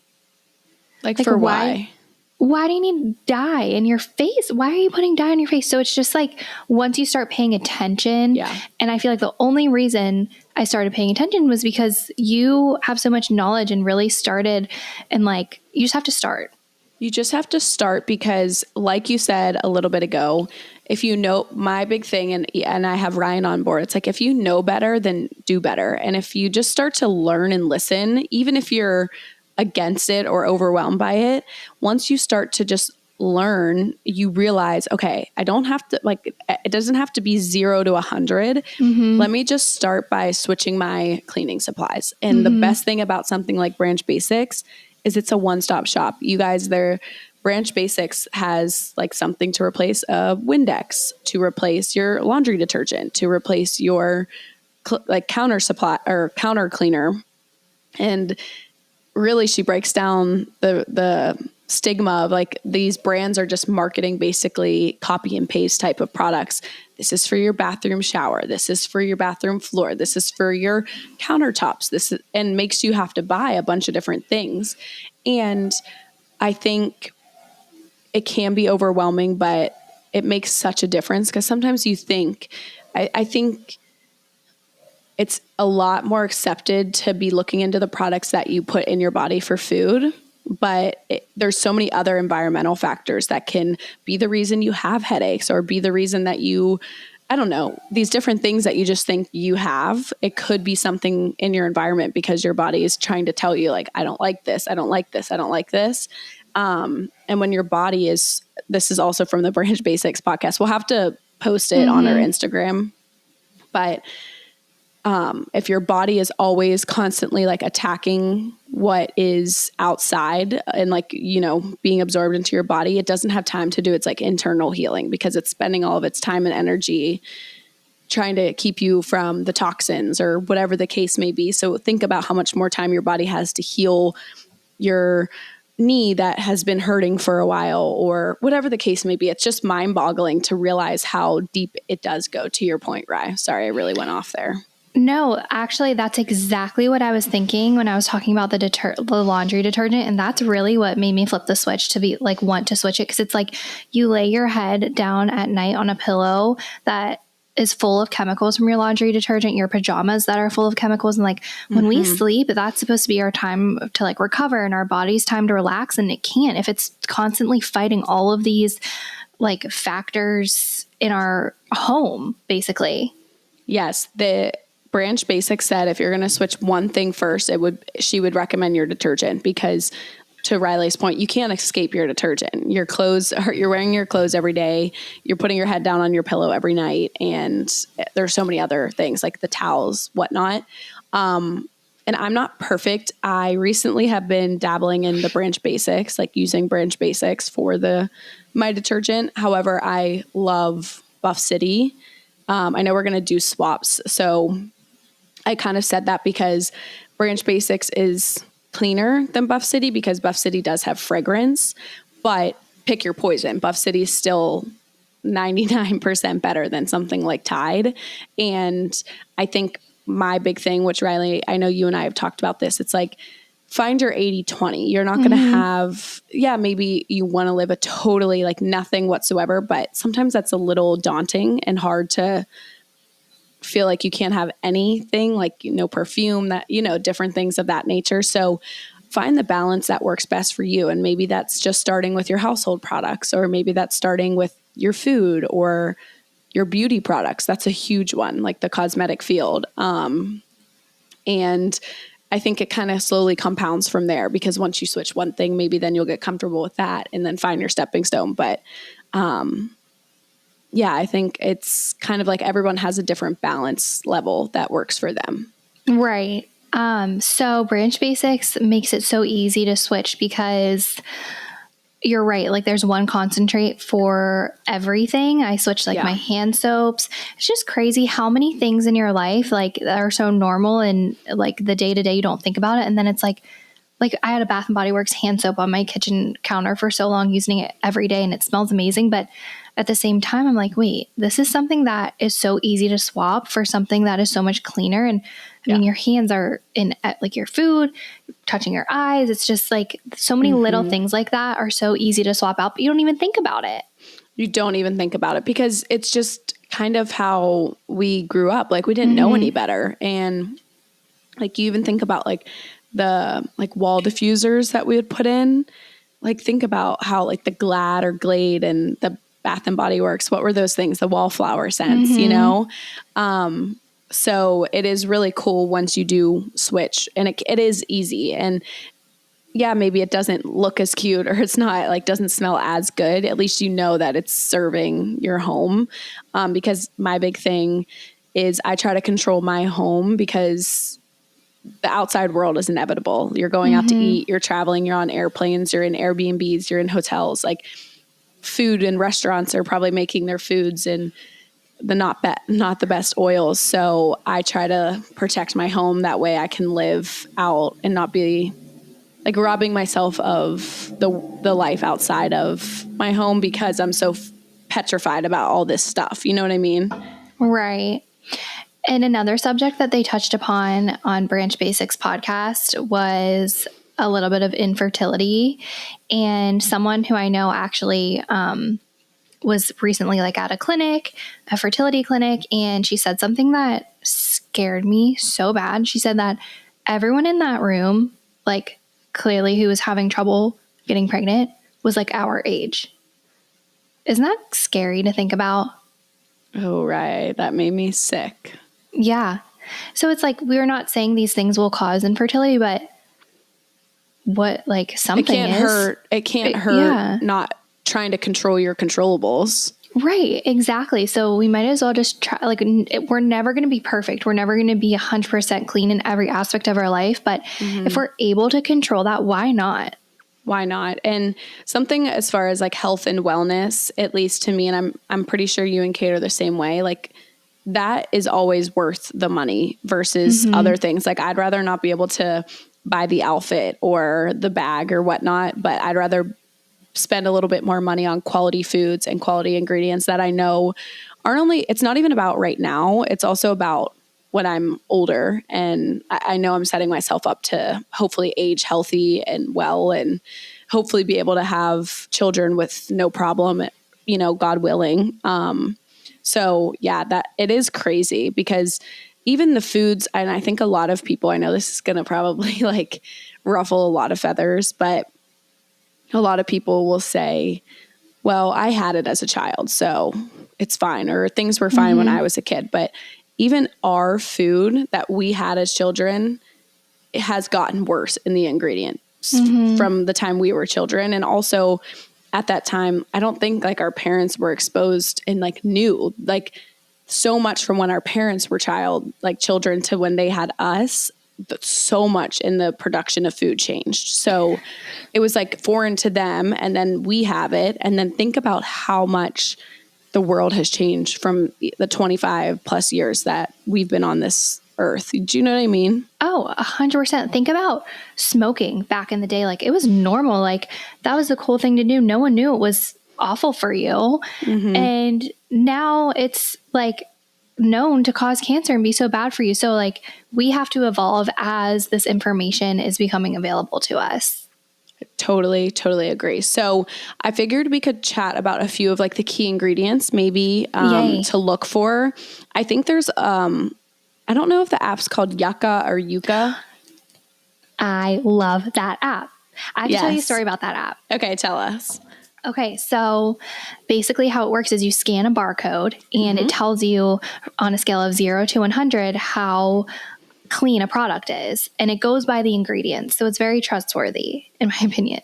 Like for why? Why do you need dye in your face? Why are you putting dye in your face? So it's just like, once you start paying attention, and I feel like the only reason I started paying attention was because you have so much knowledge and really started, and like, you just have to start. You just have to start because, like you said a little bit ago, if you know, my big thing, and I have Ryan on board, it's like, if you know better, then do better. And if you just start to learn and listen, even if you're against it or overwhelmed by it, once you start to just learn, you realize, okay, I don't have to, like, it doesn't have to be 0 to 100. Let me just start by switching my cleaning supplies. And the best thing about something like Branch Basics is it's a one-stop shop. You guys, Branch Basics has like something to replace a Windex, to replace your laundry detergent, to replace your counter supply or counter cleaner. And really, she breaks down the stigma of like, these brands are just marketing basically copy and paste type of products. This is for your bathroom shower. This is for your bathroom floor. This is for your countertops. And makes you have to buy a bunch of different things. And I think it can be overwhelming, but it makes such a difference, because sometimes you think, I think it's a lot more accepted to be looking into the products that you put in your body for food. But there's so many other environmental factors that can be the reason you have headaches, or be the reason that you, I don't know, these different things that you just think you have. It could be something in your environment because your body is trying to tell you, like, I don't like this. I don't like this. I don't like this. And when your body is, this is also from the Branch Basics podcast. We'll have to post it on our Instagram. But if your body is always constantly like attacking what is outside and like, you know, being absorbed into your body, it doesn't have time to do its like internal healing, because it's spending all of its time and energy trying to keep you from the toxins or whatever the case may be. So think about how much more time your body has to heal your knee that has been hurting for a while, or whatever the case may be. It's just mind boggling to realize how deep it does go, to your point, Rye. Sorry, I really went off there. No, actually, that's exactly what I was thinking when I was talking about the laundry detergent. And that's really what made me flip the switch to be like, want to switch it. Cause it's like you lay your head down at night on a pillow that is full of chemicals from your laundry detergent, your pajamas that are full of chemicals. And like when we sleep, that's supposed to be our time to like recover and our body's time to relax. And it can't if it's constantly fighting all of these like factors in our home, basically. Yes. The Branch Basics said if you're going to switch one thing first, she would recommend your detergent, because to Riley's point, you can't escape your detergent. Your clothes, you're wearing your clothes every day. You're putting your head down on your pillow every night. And there's so many other things like the towels, whatnot. And I'm not perfect. I recently have been dabbling in the Branch Basics, like using Branch Basics for my detergent. However, I love Buff City. I know we're going to do swaps. So I kind of said that because Branch Basics is cleaner than Buff City, because Buff City does have fragrance, but pick your poison. Buff City is still 99% better than something like Tide. And I think my big thing, which Riley, I know you and I have talked about this, it's like, find your 80-20. You're not going to have, maybe you want to live a totally like nothing whatsoever, but sometimes that's a little daunting and hard to feel like you can't have anything, like, you know, perfume, that, you know, different things of that nature. So find the balance that works best for you. And maybe that's just starting with your household products, or maybe that's starting with your food or your beauty products. That's a huge one, like the cosmetic field. And I think it kind of slowly compounds from there, because once you switch one thing, maybe then you'll get comfortable with that and then find your stepping stone. But, I think it's kind of like everyone has a different balance level that works for them. Right. So Branch Basics makes it so easy to switch, because you're right. Like there's one concentrate for everything. I switched like my hand soaps. It's just crazy how many things in your life like are so normal and like the day to day you don't think about it. And then it's like I had a Bath and Body Works hand soap on my kitchen counter for so long, using it every day, and it smells amazing. But at the same time, I'm like, wait, this is something that is so easy to swap for something that is so much cleaner. And I mean, your hands are in like your food, touching your eyes. It's just like so many little things like that are so easy to swap out, but you don't even think about it. You don't even think about it, because it's just kind of how we grew up. Like we didn't know any better. And like you even think about like the like wall diffusers that we would put in. Like think about how like the Glad or Glade and the Bath and Body Works, what were those things? The wallflower scents, you know? So it is really cool once you do switch, and it is easy. And maybe it doesn't look as cute, or it's not like doesn't smell as good. At least you know that it's serving your home. Because my big thing is I try to control my home, because the outside world is inevitable. You're going out to eat, you're traveling, you're on airplanes, you're in Airbnbs, you're in hotels. Like food and restaurants are probably making their foods in the not the best oils. So I try to protect my home. That way I can live out and not be like robbing myself of the life outside of my home, because I'm so petrified about all this stuff. You know what I mean? Right. And another subject that they touched upon on Branch Basics podcast was a little bit of infertility. And someone who I know actually was recently like at a clinic, a fertility clinic, and she said something that scared me so bad. She said that everyone in that room, like clearly who was having trouble getting pregnant, was like our age. Isn't that scary to think about? Oh, right. That made me sick. Yeah. So it's like, we're not saying these things will cause infertility, but what, like, something It can't hurt not trying to control your controllables. Right, exactly. So we might as well just try, like, we're never going to be perfect. We're never going to be 100% clean in every aspect of our life. But if we're able to control that, why not? Why not? And something as far as like health and wellness, at least to me, and I'm pretty sure you and Kate are the same way, like that is always worth the money versus other things. Like I'd rather not be able to buy the outfit or the bag or whatnot, but I'd rather spend a little bit more money on quality foods and quality ingredients that I know aren't only, it's not even about right now. It's also about when I'm older, and I know I'm setting myself up to hopefully age healthy and well, and hopefully be able to have children with no problem, you know, God willing. So yeah, that it is crazy because even the foods, and I think a lot of people, I know this is going to probably like ruffle a lot of feathers, but a lot of people will say, well, I had it as a child, so it's fine, or things were fine when I was a kid. But even our food that we had as children, it has gotten worse in the ingredients from the time we were children. And also at that time, I don't think like our parents were exposed and like knew like so much from when our parents were children to when they had us. But so much in the production of food changed. So it was like foreign to them, and then we have it. And then think about how much the world has changed from the 25 plus years that we've been on this earth. Do you know what I mean? Oh, 100%. Think about smoking back in the day. Like it was normal. Like that was the cool thing to do. No one knew it was awful for you. And now it's like known to cause cancer and be so bad for you. So like we have to evolve as this information is becoming available to us. Totally agree. So I figured we could chat about a few of like the key ingredients maybe to look for. I think there's I don't know if the app's called Yucca or Yucca. I love that app. I have to tell you a story about that app. Okay, tell us. Okay, so basically how it works is you scan a barcode and it tells you on a scale of 0 to 100 how clean a product is. And it goes by the ingredients. So it's very trustworthy, in my opinion.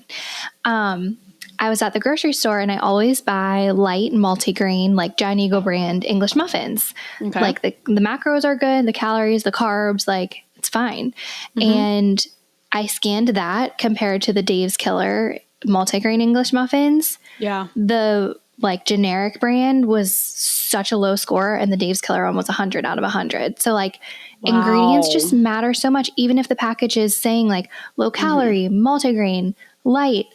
I was at the grocery store and I always buy light multigrain, like Giant Eagle brand English muffins. Okay. Like the macros are good, the calories, the carbs, like it's fine. And I scanned that compared to the Dave's Killer multigrain English muffins. Yeah. The like generic brand was such a low score, and the Dave's Killer one was 100 out of 100. So like ingredients just matter so much, even if the package is saying like low calorie, multigrain, light,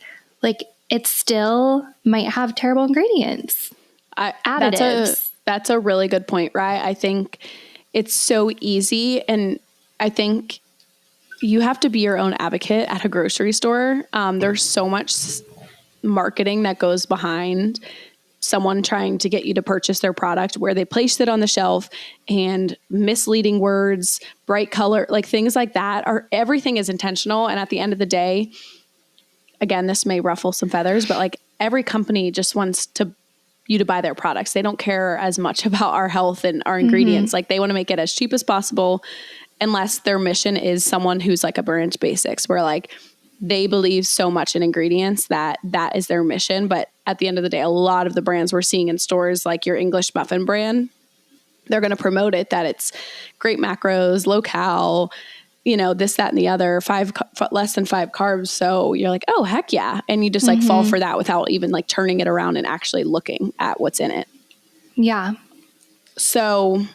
like it still might have terrible ingredients. Additives. That's a really good point, right? I think it's so easy, and I think you have to be your own advocate at a grocery store. There's so much marketing that goes behind someone trying to get you to purchase their product, where they place it on the shelf and misleading words, bright color, like things like that everything is intentional. And at the end of the day, again, this may ruffle some feathers, but like every company just wants you to buy their products. They don't care as much about our health and our ingredients. Like they want to make it as cheap as possible, unless their mission is someone who's like a Branch Basics, where like they believe so much in ingredients that is their mission. But at the end of the day, a lot of the brands we're seeing in stores, like your English muffin brand, they're going to promote it that it's great macros, low cal, you know, this, that, and the other, less than 5 carbs. So you're like, oh, heck yeah. And you just like fall for that without even like turning it around and actually looking at what's in it. Yeah. So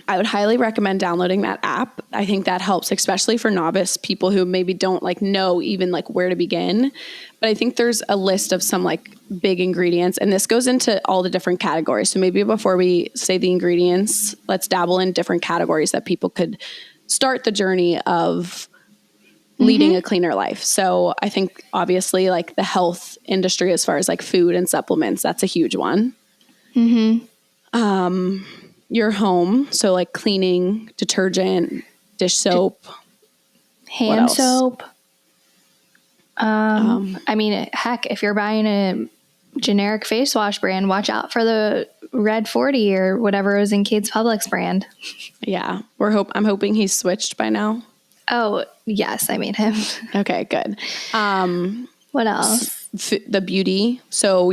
I would highly recommend downloading that app. I think that helps, especially for novice people who maybe don't like know even like where to begin. But I think there's a list of some like big ingredients, and this goes into all the different categories. So maybe before we say the ingredients, let's dabble in different categories that people could start the journey of leading a cleaner life. So I think obviously like the health industry, as far as like food and supplements, that's a huge one. Your home. So like cleaning, detergent, dish soap, hand soap. I mean, heck, if you're buying a generic face wash brand, watch out for the Red 40 or whatever is in Kate's Publix brand. Yeah. I'm hoping he's switched by now. Oh, yes, I made him. Okay, good. What else? The beauty. So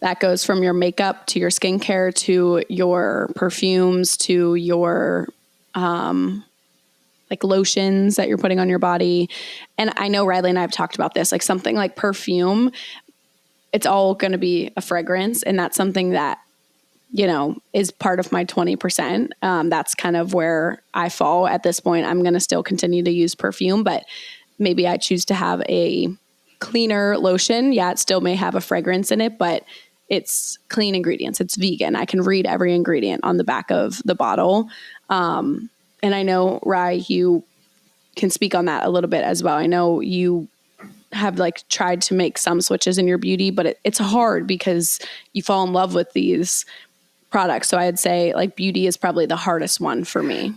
that goes from your makeup to your skincare to your perfumes to your like lotions that you're putting on your body. And I know Riley and I have talked about this, like something like perfume, it's all going to be a fragrance. And that's something that, you know, is part of my 20%. That's kind of where I fall at this point. I'm going to still continue to use perfume, but maybe I choose to have a cleaner lotion. Yeah, it still may have a fragrance in it, but it's clean ingredients. It's vegan. I can read every ingredient on the back of the bottle. And I know, Rye, you can speak on that a little bit as well. I know you have like tried to make some switches in your beauty, but it's hard because you fall in love with these products. So I'd say like beauty is probably the hardest one for me.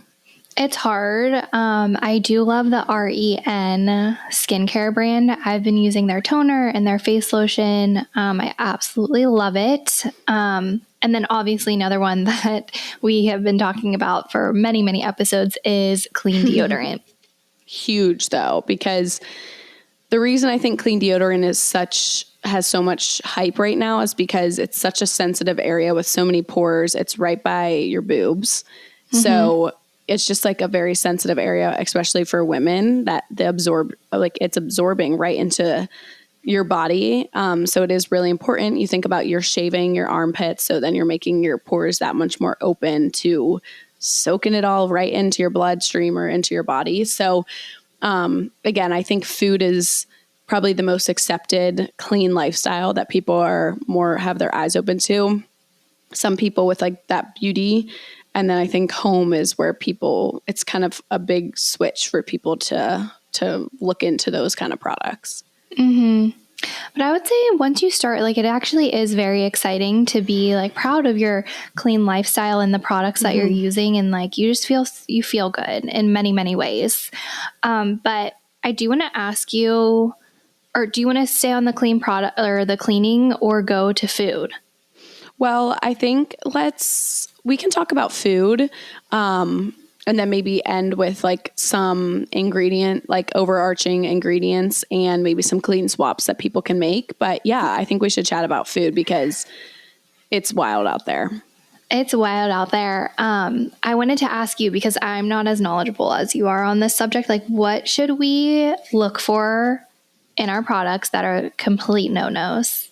It's hard. I do love the REN skincare brand. I've been using their toner and their face lotion. I absolutely love it. And then obviously another one that we have been talking about for many, many episodes is clean deodorant. Huge though, because the reason I think clean deodorant has so much hype right now is because it's such a sensitive area with so many pores. It's right by your boobs. So it's just like a very sensitive area, especially for women, that it's absorbing right into your body. So it is really important. You think about you're shaving your armpits, so then you're making your pores that much more open to soaking it all right into your bloodstream or into your body. So again, I think food is probably the most accepted clean lifestyle that people have their eyes open to. Some people with like that beauty. And then I think home is where it's kind of a big switch for people to look into those kind of products. But I would say once you start, like it actually is very exciting to be like proud of your clean lifestyle and the products that you're using. And like, you just feel good in many, many ways. But I do want to ask you, or do you want to stay on the clean product or the cleaning or go to food? Well, I think we can talk about food, and then maybe end with like some like overarching ingredients and maybe some clean swaps that people can make. But yeah, I think we should chat about food because it's wild out there. It's wild out there. I wanted to ask you, because I'm not as knowledgeable as you are on this subject, like what should we look for in our products that are complete no-nos?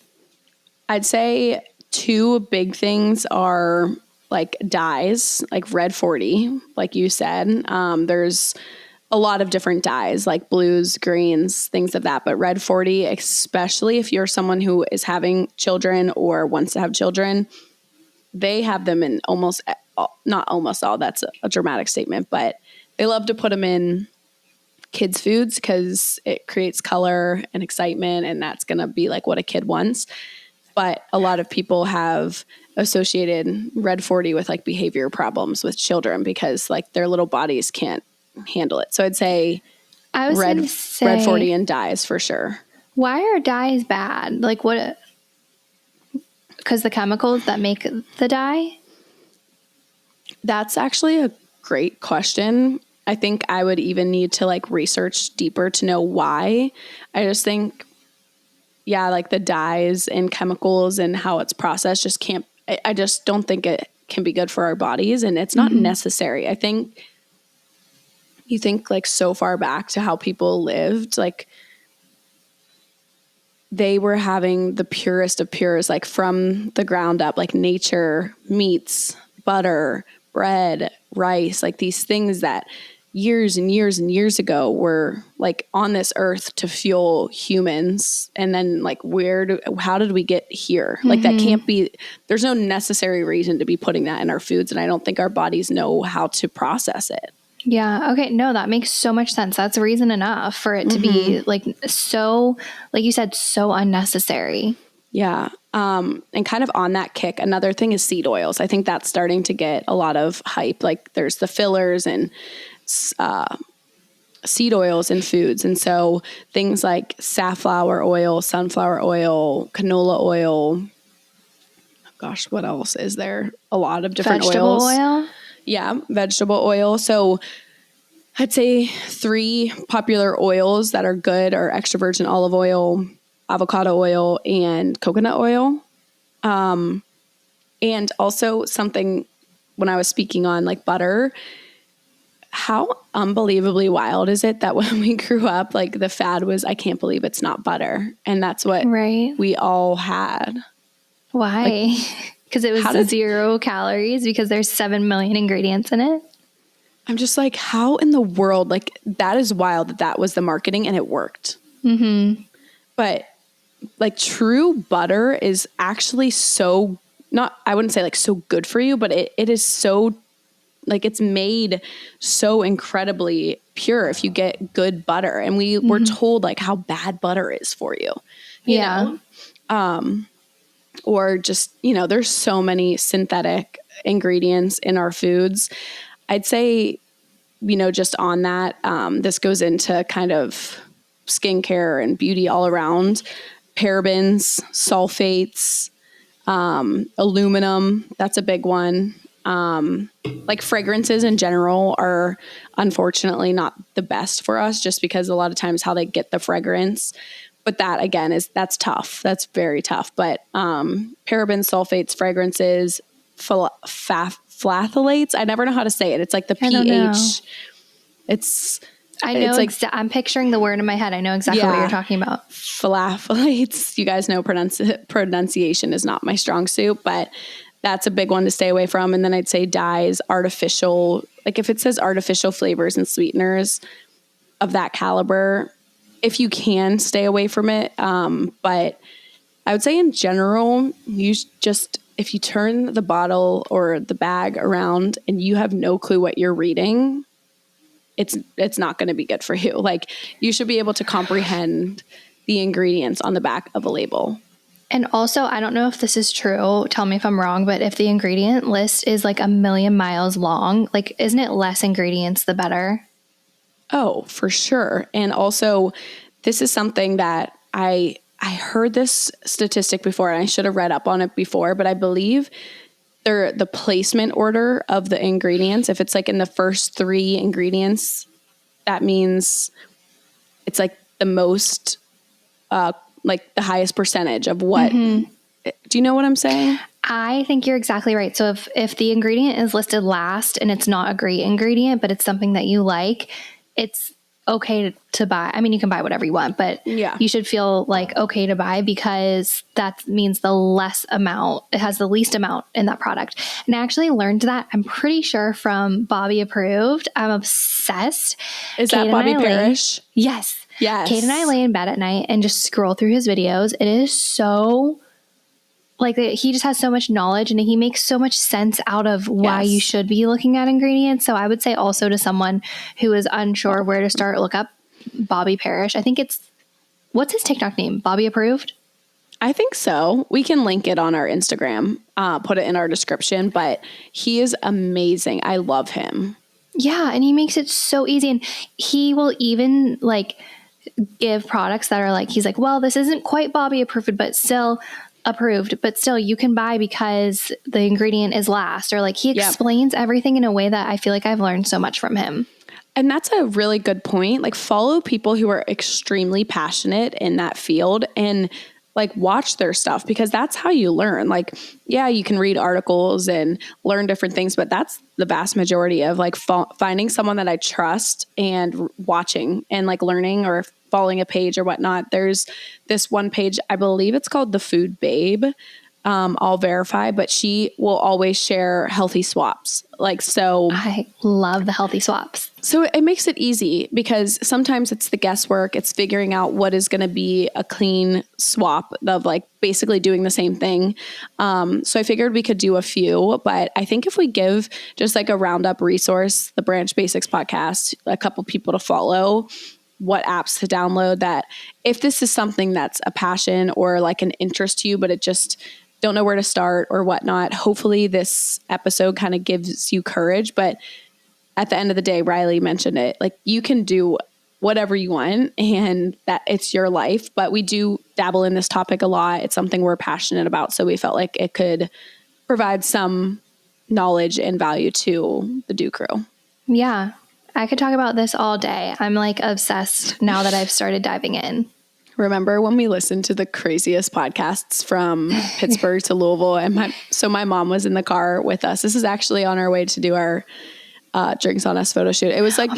I'd say two big things are like dyes, like Red 40, like you said. There's a lot of different dyes, like blues, greens, things of that. But Red 40, especially if you're someone who is having children or wants to have children, they have them in not almost all, that's a dramatic statement, but they love to put them in kids' foods because it creates color and excitement, and that's going to be like what a kid wants. But a lot of people have associated Red 40 with like behavior problems with children because like their little bodies can't handle it. So I'd say Red 40 and dyes for sure. Why are dyes bad? Like what? Because the chemicals that make the dye? That's actually a great question. I think I would even need to like research deeper to know why. I just think, yeah, like the dyes and chemicals and how it's processed I just don't think it can be good for our bodies, and it's not necessary. I think you think like so far back to how people lived, like they were having the purest of pures, like from the ground up, like nature, meats, butter, bread, rice, like these things that years and years and years ago were like on this earth to fuel humans. And then like how did we get here? Like that can't be, there's no necessary reason to be putting that in our foods. And I don't think our bodies know how to process it. Yeah. Okay. No, that makes so much sense. That's reason enough for it to be like so, like you said, so unnecessary. Yeah. And kind of on that kick, another thing is seed oils. I think that's starting to get a lot of hype. Like there's the fillers and seed oils in foods. And so things like safflower oil, sunflower oil, canola oil. Gosh, what else is there? A lot of different Vegetable oils. oil? Yeah, vegetable oil. So I'd say 3 popular oils that are good are extra virgin olive oil, avocado oil, and coconut oil. And also something when I was speaking on like butter, how unbelievably wild is it that when we grew up, like the fad was, I can't believe it's not butter. And that's what we all had. Why? Because it was 0 calories because there's 7 million ingredients in it. I'm just like, how in the world, like that is wild that was the marketing and it worked. Mm-hmm. But like true butter is actually so I wouldn't say like so good for you, but it is so like it's made so incredibly pure if you get good butter. And we were told like how bad butter is for you, you know? Or just, there's so many synthetic ingredients in our foods. I'd say, just on that, this goes into kind of skincare and beauty all around. Parabens, sulfates, aluminum, that's a big one. Like fragrances in general are unfortunately not the best for us just because a lot of times how they get the fragrance. But that again that's tough. That's very tough. But parabens, sulfates, fragrances, phthalates. I never know how to say it. It's like the pH. I know. I'm picturing the word in my head. I know exactly what you're talking about. Phthalates. You guys know pronunciation is not my strong suit, but that's a big one to stay away from. And then I'd say dyes, artificial. Like if it says artificial flavors and sweeteners of that caliber, if you can stay away from it. But I would say in general, if you turn the bottle or the bag around and you have no clue what you're reading, it's not going to be good for you. Like you should be able to comprehend the ingredients on the back of a label. And also, I don't know if this is true. Tell me if I'm wrong, but if the ingredient list is like 1,000,000 miles long, like isn't it less ingredients the better? Oh, for sure. And also, this is something that I heard this statistic before, and I should have read up on it before, but I believe the placement order of the ingredients, if it's like in the first 3 ingredients, that means it's like the most, like the highest percentage of what. Do you know what I'm saying? I think you're exactly right. So if the ingredient is listed last and it's not a great ingredient, but it's something that you like, it's okay to buy. I mean, you can buy whatever you want, but you should feel like okay to buy because that means the less amount, it has the least amount in that product. And I actually learned that, I'm pretty sure, from Bobby Approved. I'm obsessed. Is that Bobby Parrish? Yes. Kate and I lay in bed at night and just scroll through his videos. It is so... like he just has so much knowledge and he makes so much sense out of why you should be looking at ingredients. So I would say also to someone who is unsure where to start, look up Bobby Parrish. I think what's his TikTok name? Bobby Approved? I think so. We can link it on our Instagram, put it in our description, but he is amazing. I love him. Yeah. And he makes it so easy. And he will even like give products that are like, he's like, well, this isn't quite Bobby Approved, but still you can buy because the ingredient is last, or like he explains everything in a way that I feel like I've learned so much from him. And that's a really good point. Like follow people who are extremely passionate in that field and like watch their stuff because that's how you learn. Like, yeah, you can read articles and learn different things, but that's the vast majority of like finding someone that I trust and watching and like learning or following a page or whatnot. There's this one page, I believe it's called The Food Babe. I'll verify, but she will always share healthy swaps. I love the healthy swaps. So it makes it easy because sometimes it's the guesswork. It's figuring out what is going to be a clean swap of like basically doing the same thing. So I figured we could do a few, but I think if we give just like a roundup resource, the Branch Basics podcast, a couple people to follow, what apps to download, that if this is something that's a passion or like an interest to you, but it just don't know where to start or whatnot, hopefully this episode kind of gives you courage. But at the end of the day, Riley mentioned it, like you can do whatever you want and that it's your life, but we do dabble in this topic a lot. It's something we're passionate about. So we felt like it could provide some knowledge and value to the Do Crew. Yeah. I could talk about this all day. I'm like obsessed now that I've started diving in. Remember when we listened to the craziest podcasts from Pittsburgh to Louisville, and my mom was in the car with us. This is actually on our way to do our Drinks on Us photo shoot. It was like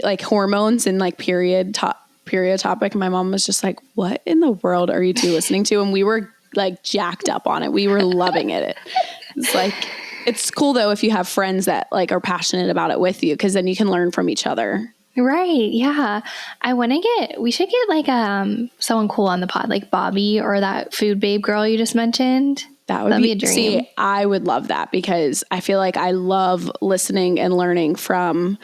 like hormones and like period topic. And my mom was just like, "What in the world are you two listening to?" And we were like jacked up on it. We were loving it. It's like, it's cool though if you have friends that like are passionate about it with you, because then you can learn from each other. Right. Yeah. We should get like someone cool on the pod, like Bobby or that food babe girl you just mentioned. That'd be a dream. See, I would love that because I feel like I love listening and learning from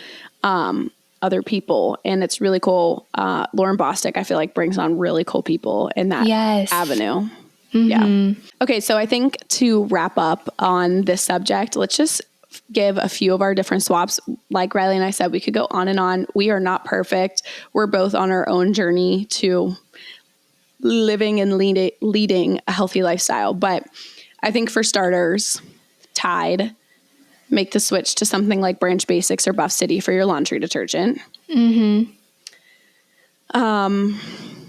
other people. And it's really cool. Lauren Bostic, I feel like, brings on really cool people in that avenue. Mm-hmm. Yeah. Okay. So I think to wrap up on this subject, let's just give a few of our different swaps. Like Riley and I said, we could go on and on. We are not perfect. We're both on our own journey to living and leading a healthy lifestyle. But I think for starters, Tide, make the switch to something like Branch Basics or Buff City for your laundry detergent. Mm-hmm.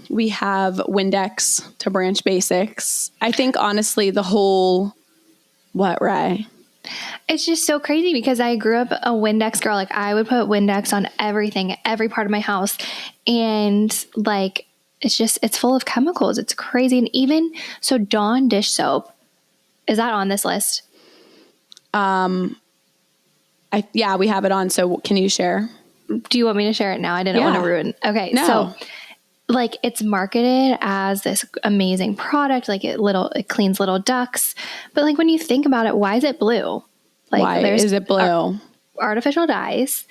We have Windex to Branch Basics. I think honestly what, Ray? It's just so crazy because I grew up a Windex girl. Like I would put Windex on everything, every part of my house. And like, it's full of chemicals. It's crazy. And even so, Dawn dish soap, is that on this list? Yeah, we have it on. So can you share? Do you want me to share it now? I didn't want to ruin. Okay. No. So like it's marketed as this amazing product, like it cleans little ducks. But like when you think about it, why is it blue? Like why is it blue? Artificial dyes.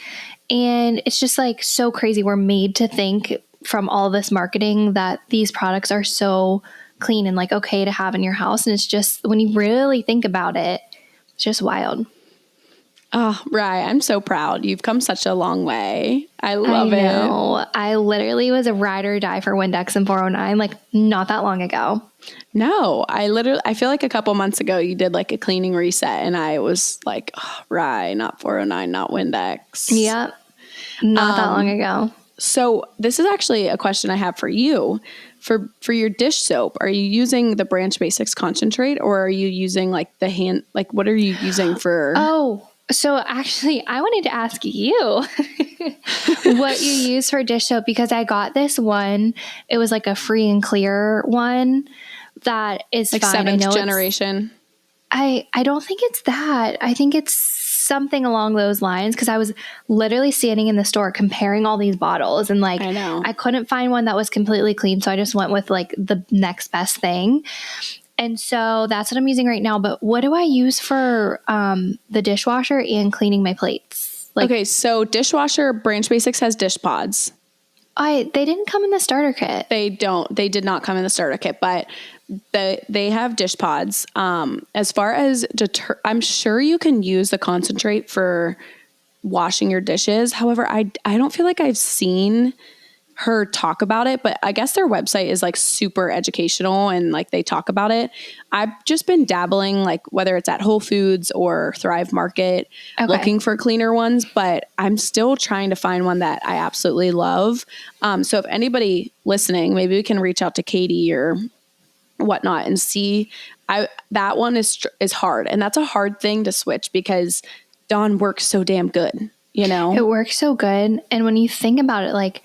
And it's just like so crazy. We're made to think from all this marketing that these products are so clean and like okay to have in your house. And it's just, when you really think about it, it's just wild. Oh, Rye, I'm so proud. You've come such a long way. I love it. I literally was a ride or die for Windex and 409 like not that long ago. No, I feel like a couple months ago you did like a cleaning reset and I was like, oh, Rye, not 409, not Windex. Yep. Not that long ago. So this is actually a question I have for you. For your dish soap, are you using the Branch Basics concentrate or are you using like the hand, like what are you using for? Oh, so actually I wanted to ask you what you use for dish soap because I got this one. It was like a free and clear one that is like fine. 7th generation. I don't think it's that. I think it's something along those lines because I was literally standing in the store comparing all these bottles and like I couldn't find one that was completely clean. So I just went with like the next best thing. And so that's what I'm using right now. But what do I use for the dishwasher and cleaning my plates? Like, okay, so dishwasher, Branch Basics has dish pods. They didn't come in the starter kit. They did not come in the starter kit, but they have dish pods. As far as I'm sure you can use the concentrate for washing your dishes. However, I don't feel like I've seen her talk about it, but I guess their website is like super educational and like they talk about it. I've just been dabbling, like whether it's at Whole Foods or Thrive Market, looking for cleaner ones, but I'm still trying to find one that I absolutely love. So if anybody listening, maybe we can reach out to Katie or whatnot and see. That one is hard, and that's a hard thing to switch because Dawn works so damn good. You know, it works so good, and when you think about it, like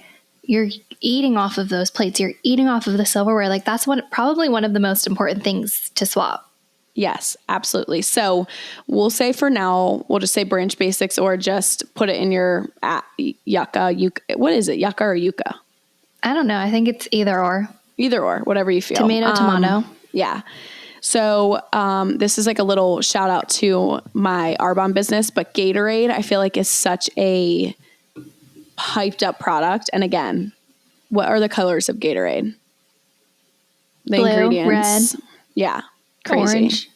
you're eating off of those plates. You're eating off of the silverware. Like that's probably one of the most important things to swap. Yes, absolutely. So we'll say for now, we'll just say Branch Basics or just put it in your yucca. What is it? Yucca or yucca? I don't know. I think it's either or. Either or, whatever you feel. Tomato. Yeah. So this is like a little shout out to my Arbonne business, but Gatorade I feel like is such a hyped up product. And again, what are the colors of Gatorade? The Blue, ingredients. red. Yeah. Crazy. Orange.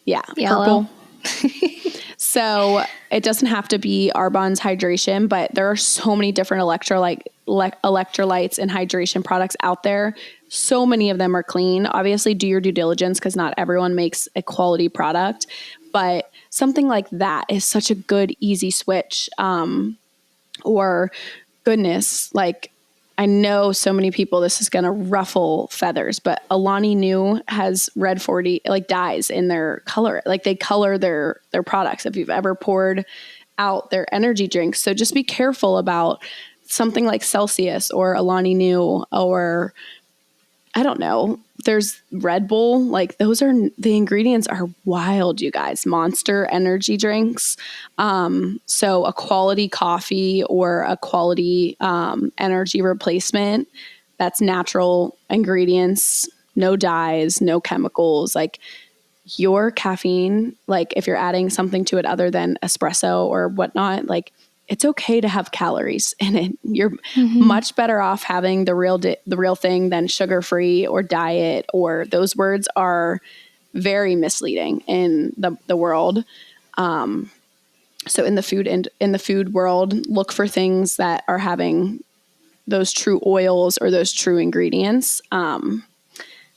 Yeah. Yellow. Purple. So it doesn't have to be Arbonne's hydration, but there are so many different electrolytes and hydration products out there. So many of them are clean. Obviously, do your due diligence because not everyone makes a quality product, but something like that is such a good, easy switch. Or goodness, like I know so many people, this is going to ruffle feathers, but Alani Nu has red 40 like dyes in their color. Like they color their products. If you've ever poured out their energy drinks. So just be careful about something like Celsius or Alani Nu, or I don't know, there's Red Bull. Like those are, the ingredients are wild, you guys. Monster energy drinks. So a quality coffee or a quality energy replacement that's natural ingredients, no dyes, no chemicals. Like your caffeine, like if you're adding something to it other than espresso or whatnot, like it's okay to have calories in it. You're much better off having the real thing than sugar-free or diet, or those words are very misleading in the world. So in the food world, look for things that are having those true oils or those true ingredients.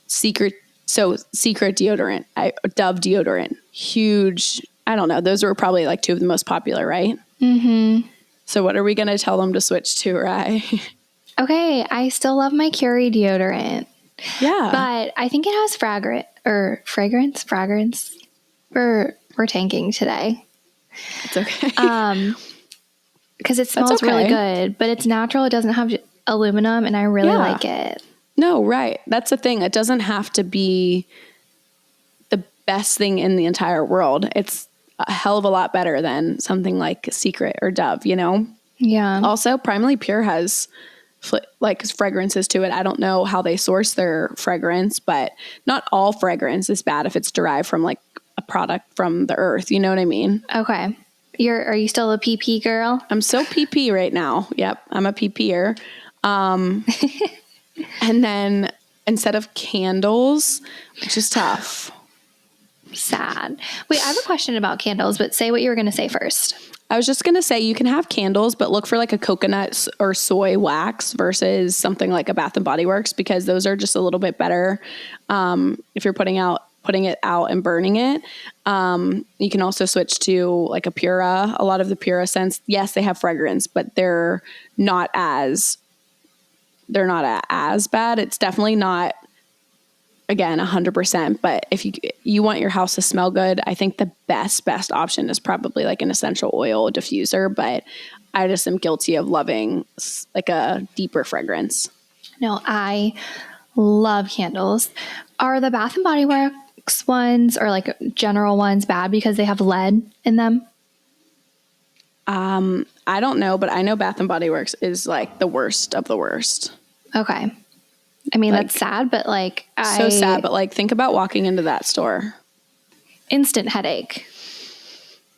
Secret deodorant, Dove deodorant, huge. I don't know. Those were probably like two of the most popular, right? Mm-hmm. So what are we going to tell them to switch to, right? Okay, I still love my Curie deodorant. Yeah. But I think it has fragrance. We're tanking today. It's okay. Because it smells really good, but it's natural. It doesn't have aluminum, and I really like it. No, right. That's the thing. It doesn't have to be the best thing in the entire world. It's a hell of a lot better than something like Secret or Dove, you know? Yeah. Also, Primally Pure has like fragrances to it. I don't know how they source their fragrance, but not all fragrance is bad if it's derived from like a product from the earth. You know what I mean? Okay. Are you still a PP girl? I'm still PP right now. Yep. I'm a PPer. And then instead of candles, which is tough. Sad. Wait, I have a question about candles, but say what you were going to say first. I was just going to say you can have candles, but look for like a coconut or soy wax versus something like a Bath and Body Works, because those are just a little bit better. If you're putting it out and burning it. You can also switch to like a Pura. A lot of the Pura scents, yes, they have fragrance, but they're not as bad. It's definitely not, again, 100%. But if you want your house to smell good, I think the best option is probably like an essential oil diffuser. But I just am guilty of loving like a deeper fragrance. No, I love candles. Are the Bath and Body Works ones or like general ones bad because they have lead in them? I don't know, but I know Bath and Body Works is like the worst of the worst. Okay. I mean, like, that's sad, but like so sad, but like think about walking into that store. Instant headache.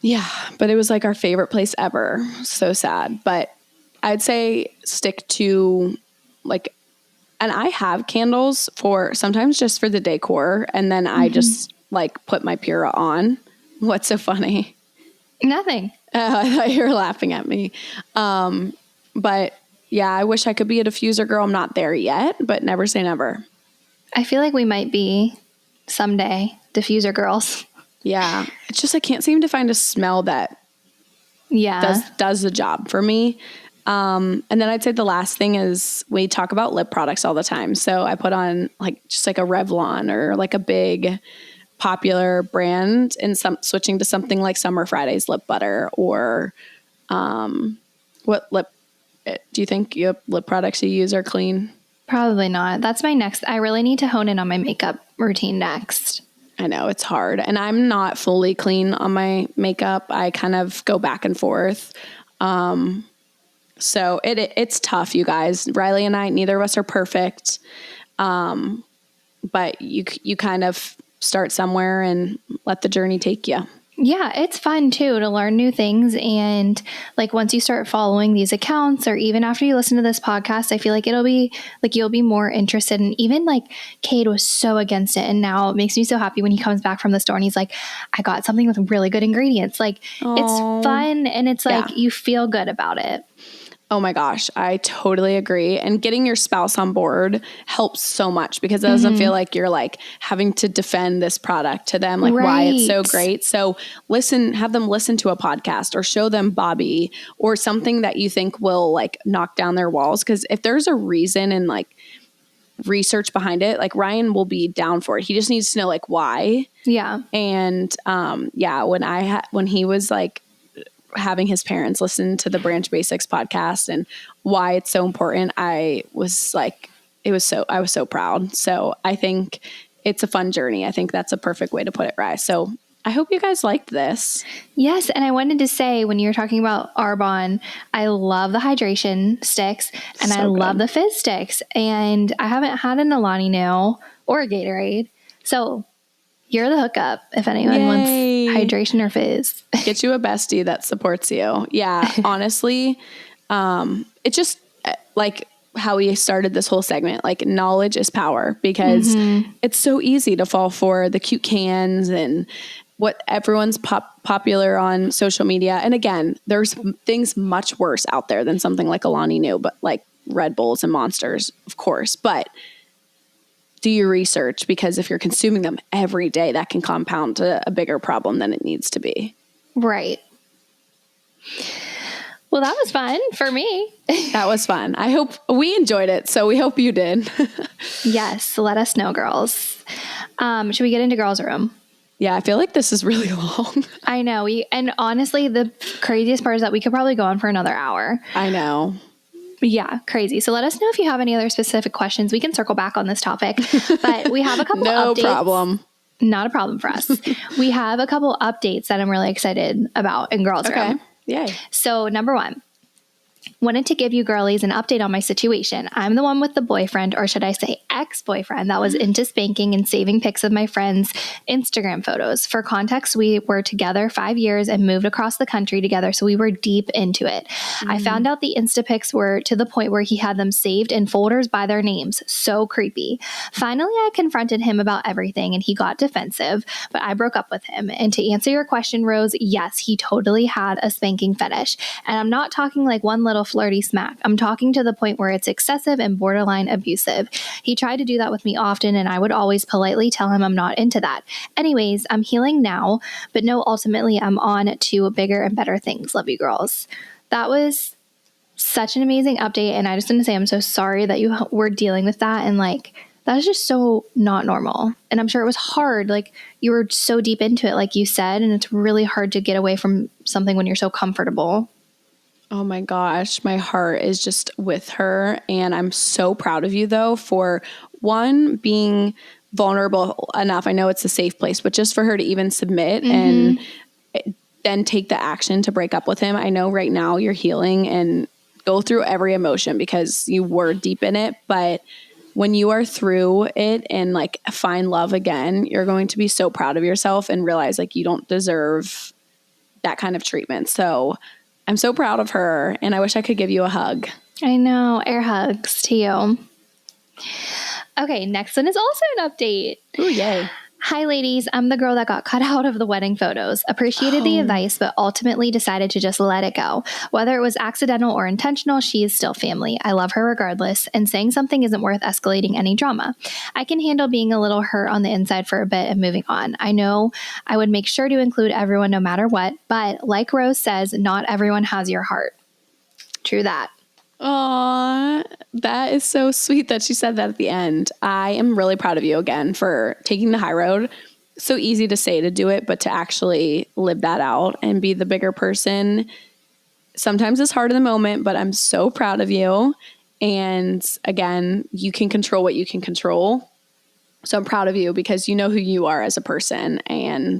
Yeah, but it was like our favorite place ever. So sad. But I'd say stick to like, and I have candles for sometimes just for the decor, and then I just like put my Pura on. What's so funny? Nothing. I thought you were laughing at me. But yeah, I wish I could be a diffuser girl. I'm not there yet, but never say never. I feel like we might be someday diffuser girls. Yeah. It's just, I can't seem to find a smell that does the job for me. And then I'd say the last thing is we talk about lip products all the time. So I put on like just like a Revlon or like a big popular brand and switching to something like Summer Fridays lip butter or what lip Do you think your lip products you use are clean? Probably not. That's my next. I really need to hone in on my makeup routine next. I know it's hard. And I'm not fully clean on my makeup. I kind of go back and forth. So it's tough, you guys. Riley and I, neither of us are perfect. But you kind of start somewhere and let the journey take you. Yeah, it's fun too to learn new things. And like once you start following these accounts, or even after you listen to this podcast, I feel like it'll be like you'll be more interested. And even like Cade was so against it. And now it makes me so happy when he comes back from the store and he's like, I got something with really good ingredients. Like it's fun and it's like you feel good about it. Oh my gosh, I totally agree. And getting your spouse on board helps so much because it doesn't feel like you're like having to defend this product to them, like why it's so great. So have them listen to a podcast or show them Bobby or something that you think will like knock down their walls. Because if there's a reason and like research behind it, like Ryan will be down for it. He just needs to know like why. Yeah. And when he was like having his parents listen to the Branch Basics podcast and why it's so important, I was so proud. So I think it's a fun journey. I think that's a perfect way to put it, Rye. So I hope you guys liked this. Yes. And I wanted to say, when you're talking about Arbonne, I love the hydration sticks and I love the fizz sticks. And I haven't had an Alani Nu or a Gatorade. So you're the hookup if anyone wants hydration or fizz. Get you a bestie that supports you. Yeah, honestly, it's just like how we started this whole segment. Like knowledge is power because it's so easy to fall for the cute cans and what everyone's popular on social media. And again, there's things much worse out there than something like Alani Nu, but like Red Bulls and Monsters, of course. But do your research because if you're consuming them every day, that can compound to a bigger problem than it needs to be. Right. Well, that was fun for me. That was fun. I hope we enjoyed it. So we hope you did. Yes. Let us know, girls. Should we get into Girls Room? Yeah, I feel like this is really long. I know. And honestly, the craziest part is that we could probably go on for another hour. I know. Yeah, crazy. So let us know if you have any other specific questions. We can circle back on this topic, but we have a couple updates. No problem. Not a problem for us. We have a couple updates that I'm really excited about in Girls Room. Yay. So number one, wanted to give you girlies an update on my situation. I'm the one with the boyfriend, or should I say ex-boyfriend, that was into spanking and saving pics of my friends' Instagram photos. For context, we were together 5 years and moved across the country together, so we were deep into it. I found out the Insta pics were to the point where he had them saved in folders by their names. So creepy. Finally, I confronted him about everything and he got defensive, but I broke up with him. And to answer your question, Rose, yes, he totally had a spanking fetish. And I'm not talking like one little flirty smack. I'm talking to the point where it's excessive and borderline abusive. He tried to do that with me often, and I would always politely tell him I'm not into that. Anyways, I'm healing now, but no, ultimately I'm on to bigger and better things. Love you, girls. That was such an amazing update, and I just want to say I'm so sorry that you were dealing with that, and like that is just so not normal. And I'm sure it was hard. Like you were so deep into it, like you said, and it's really hard to get away from something when you're so comfortable. Oh my gosh, my heart is just with her. And I'm so proud of you though for one, being vulnerable enough. I know it's a safe place, but just for her to even submit and then take the action to break up with him. I know right now you're healing and go through every emotion because you were deep in it. But when you are through it and like find love again, you're going to be so proud of yourself and realize like you don't deserve that kind of treatment. So I'm so proud of her, and I wish I could give you a hug. I know. Air hugs to you. Okay, next one is also an update. Ooh, yay. Hi, ladies. I'm the girl that got cut out of the wedding photos. Appreciated the advice, but ultimately decided to just let it go. Whether it was accidental or intentional, she is still family. I love her regardless, and saying something isn't worth escalating any drama. I can handle being a little hurt on the inside for a bit and moving on. I know I would make sure to include everyone no matter what, but like Rose says, not everyone has your heart. True that. Aw, that is so sweet that she said that at the end. I am really proud of you again for taking the high road. So easy to say to do it, but to actually live that out and be the bigger person. sometimes it's hard in the moment, but I'm so proud of you. And again, you can control what you can control. So I'm proud of you because you know who you are as a person. And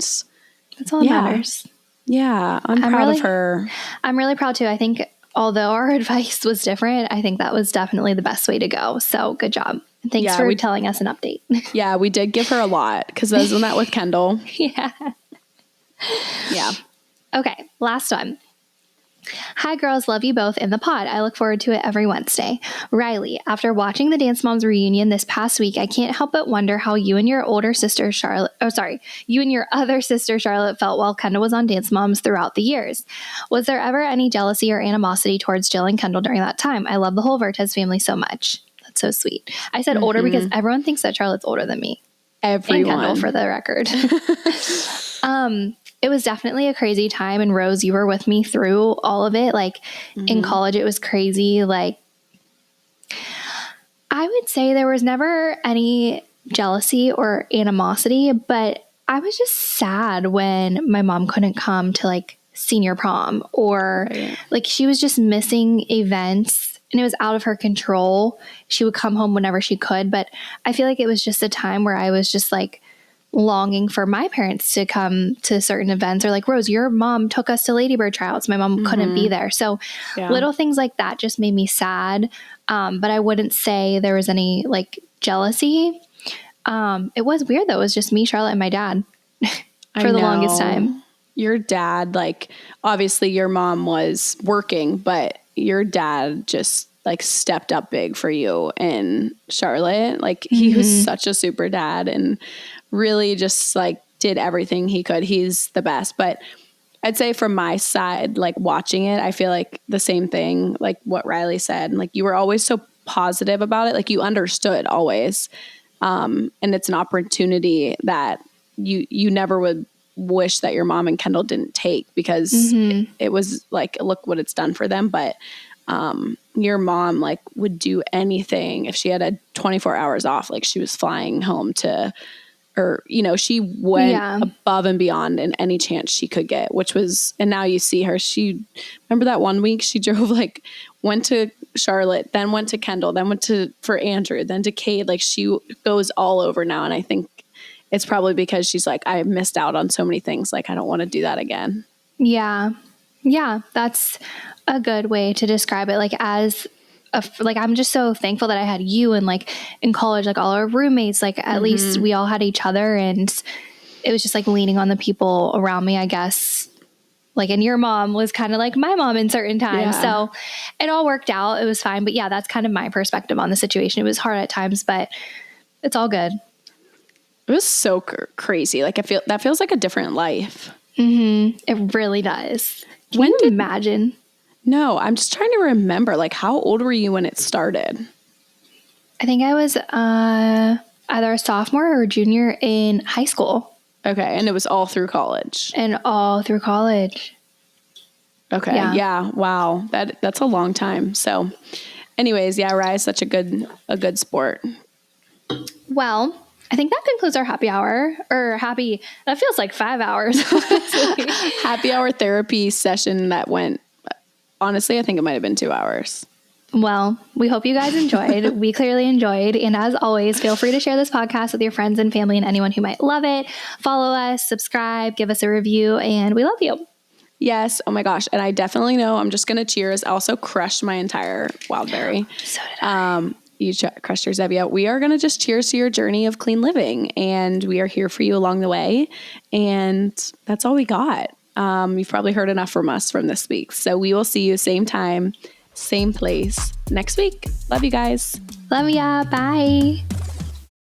that's all that matters. Yeah, I'm proud of her. I'm really proud too. I think although our advice was different, I think that was definitely the best way to go. So good job. Thanks for telling us an update. Yeah, we did give her a lot because wasn't that with Kendall? Yeah. Yeah. Okay, last one. Hi girls, love you both in the pod. I look forward to it every Wednesday. Riley, after watching the Dance Moms reunion this past week, I can't help but wonder how you and your older sister Charlotte, you and your other sister Charlotte felt while Kendall was on Dance Moms throughout the years. Was there ever any jealousy or animosity towards Jill and Kendall during that time? I love the whole Vertez family so much. That's so sweet. I said older because everyone thinks that Charlotte's older than me. Everyone. And Kendall, for the record. It was definitely a crazy time. And Rose, you were with me through all of it. Like in college, it was crazy. Like I would say there was never any jealousy or animosity, but I was just sad when my mom couldn't come to like senior prom or like she was just missing events and it was out of her control. She would come home whenever she could, but I feel like it was just a time where I was just like longing for my parents to come to certain events or like, Rose, your mom took us to Lady Bird tryouts. My mom couldn't be there. So little things like that just made me sad. But I wouldn't say there was any like jealousy. It was weird though. It was just me, Charlotte, and my dad for the longest time. Your dad, like obviously your mom was working, but your dad just like stepped up big for you and Charlotte. Like he was such a super dad and really just like did everything he could. He's the best. But I'd say from my side, like watching it, I feel like the same thing, like what Riley said, like you were always so positive about it. Like you understood always. And it's an opportunity that you never would wish that your mom and Kendall didn't take because it was like, look what it's done for them. But your mom like would do anything if she had a 24 hours off, like she was flying home to, or, you know, she went above and beyond in any chance she could get, which was, and now you see her, remember that one week she drove, like went to Charlotte, then went to Kendall, then went for Andrew, then to Cade. Like she goes all over now. And I think it's probably because she's like, I missed out on so many things. Like, I don't want to do that again. Yeah. Yeah. That's a good way to describe it. Like like I'm just so thankful that I had you and like in college, like all our roommates, like at least we all had each other and it was just like leaning on the people around me, I guess. Like, and your mom was kind of like my mom in certain times. Yeah. So it all worked out. It was fine. But yeah, that's kind of my perspective on the situation. It was hard at times, but it's all good. It was so crazy. Like that feels like a different life. It really does. Can you imagine? No, I'm just trying to remember, like, how old were you when it started? I think I was either a sophomore or a junior in high school. Okay, and it was all through college? And all through college. Okay, yeah. Wow. That's a long time. So, anyways, yeah, Rye's such a good sport. Well, I think that concludes our happy hour, that feels like 5 hours. Happy hour therapy session that went, honestly, I think it might have been 2 hours. Well, we hope you guys enjoyed. We clearly enjoyed. And as always, feel free to share this podcast with your friends and family and anyone who might love it. Follow us, subscribe, give us a review, and we love you. Yes. Oh my gosh. And I definitely know I'm just going to cheers. I also crushed my entire Wildberry. So did I. You crushed your Zevia. We are going to just cheers to your journey of clean living. And we are here for you along the way. And that's all we got. You've probably heard enough from us from this week. So we will see you same time, same place next week. Love you guys. Love ya. Bye.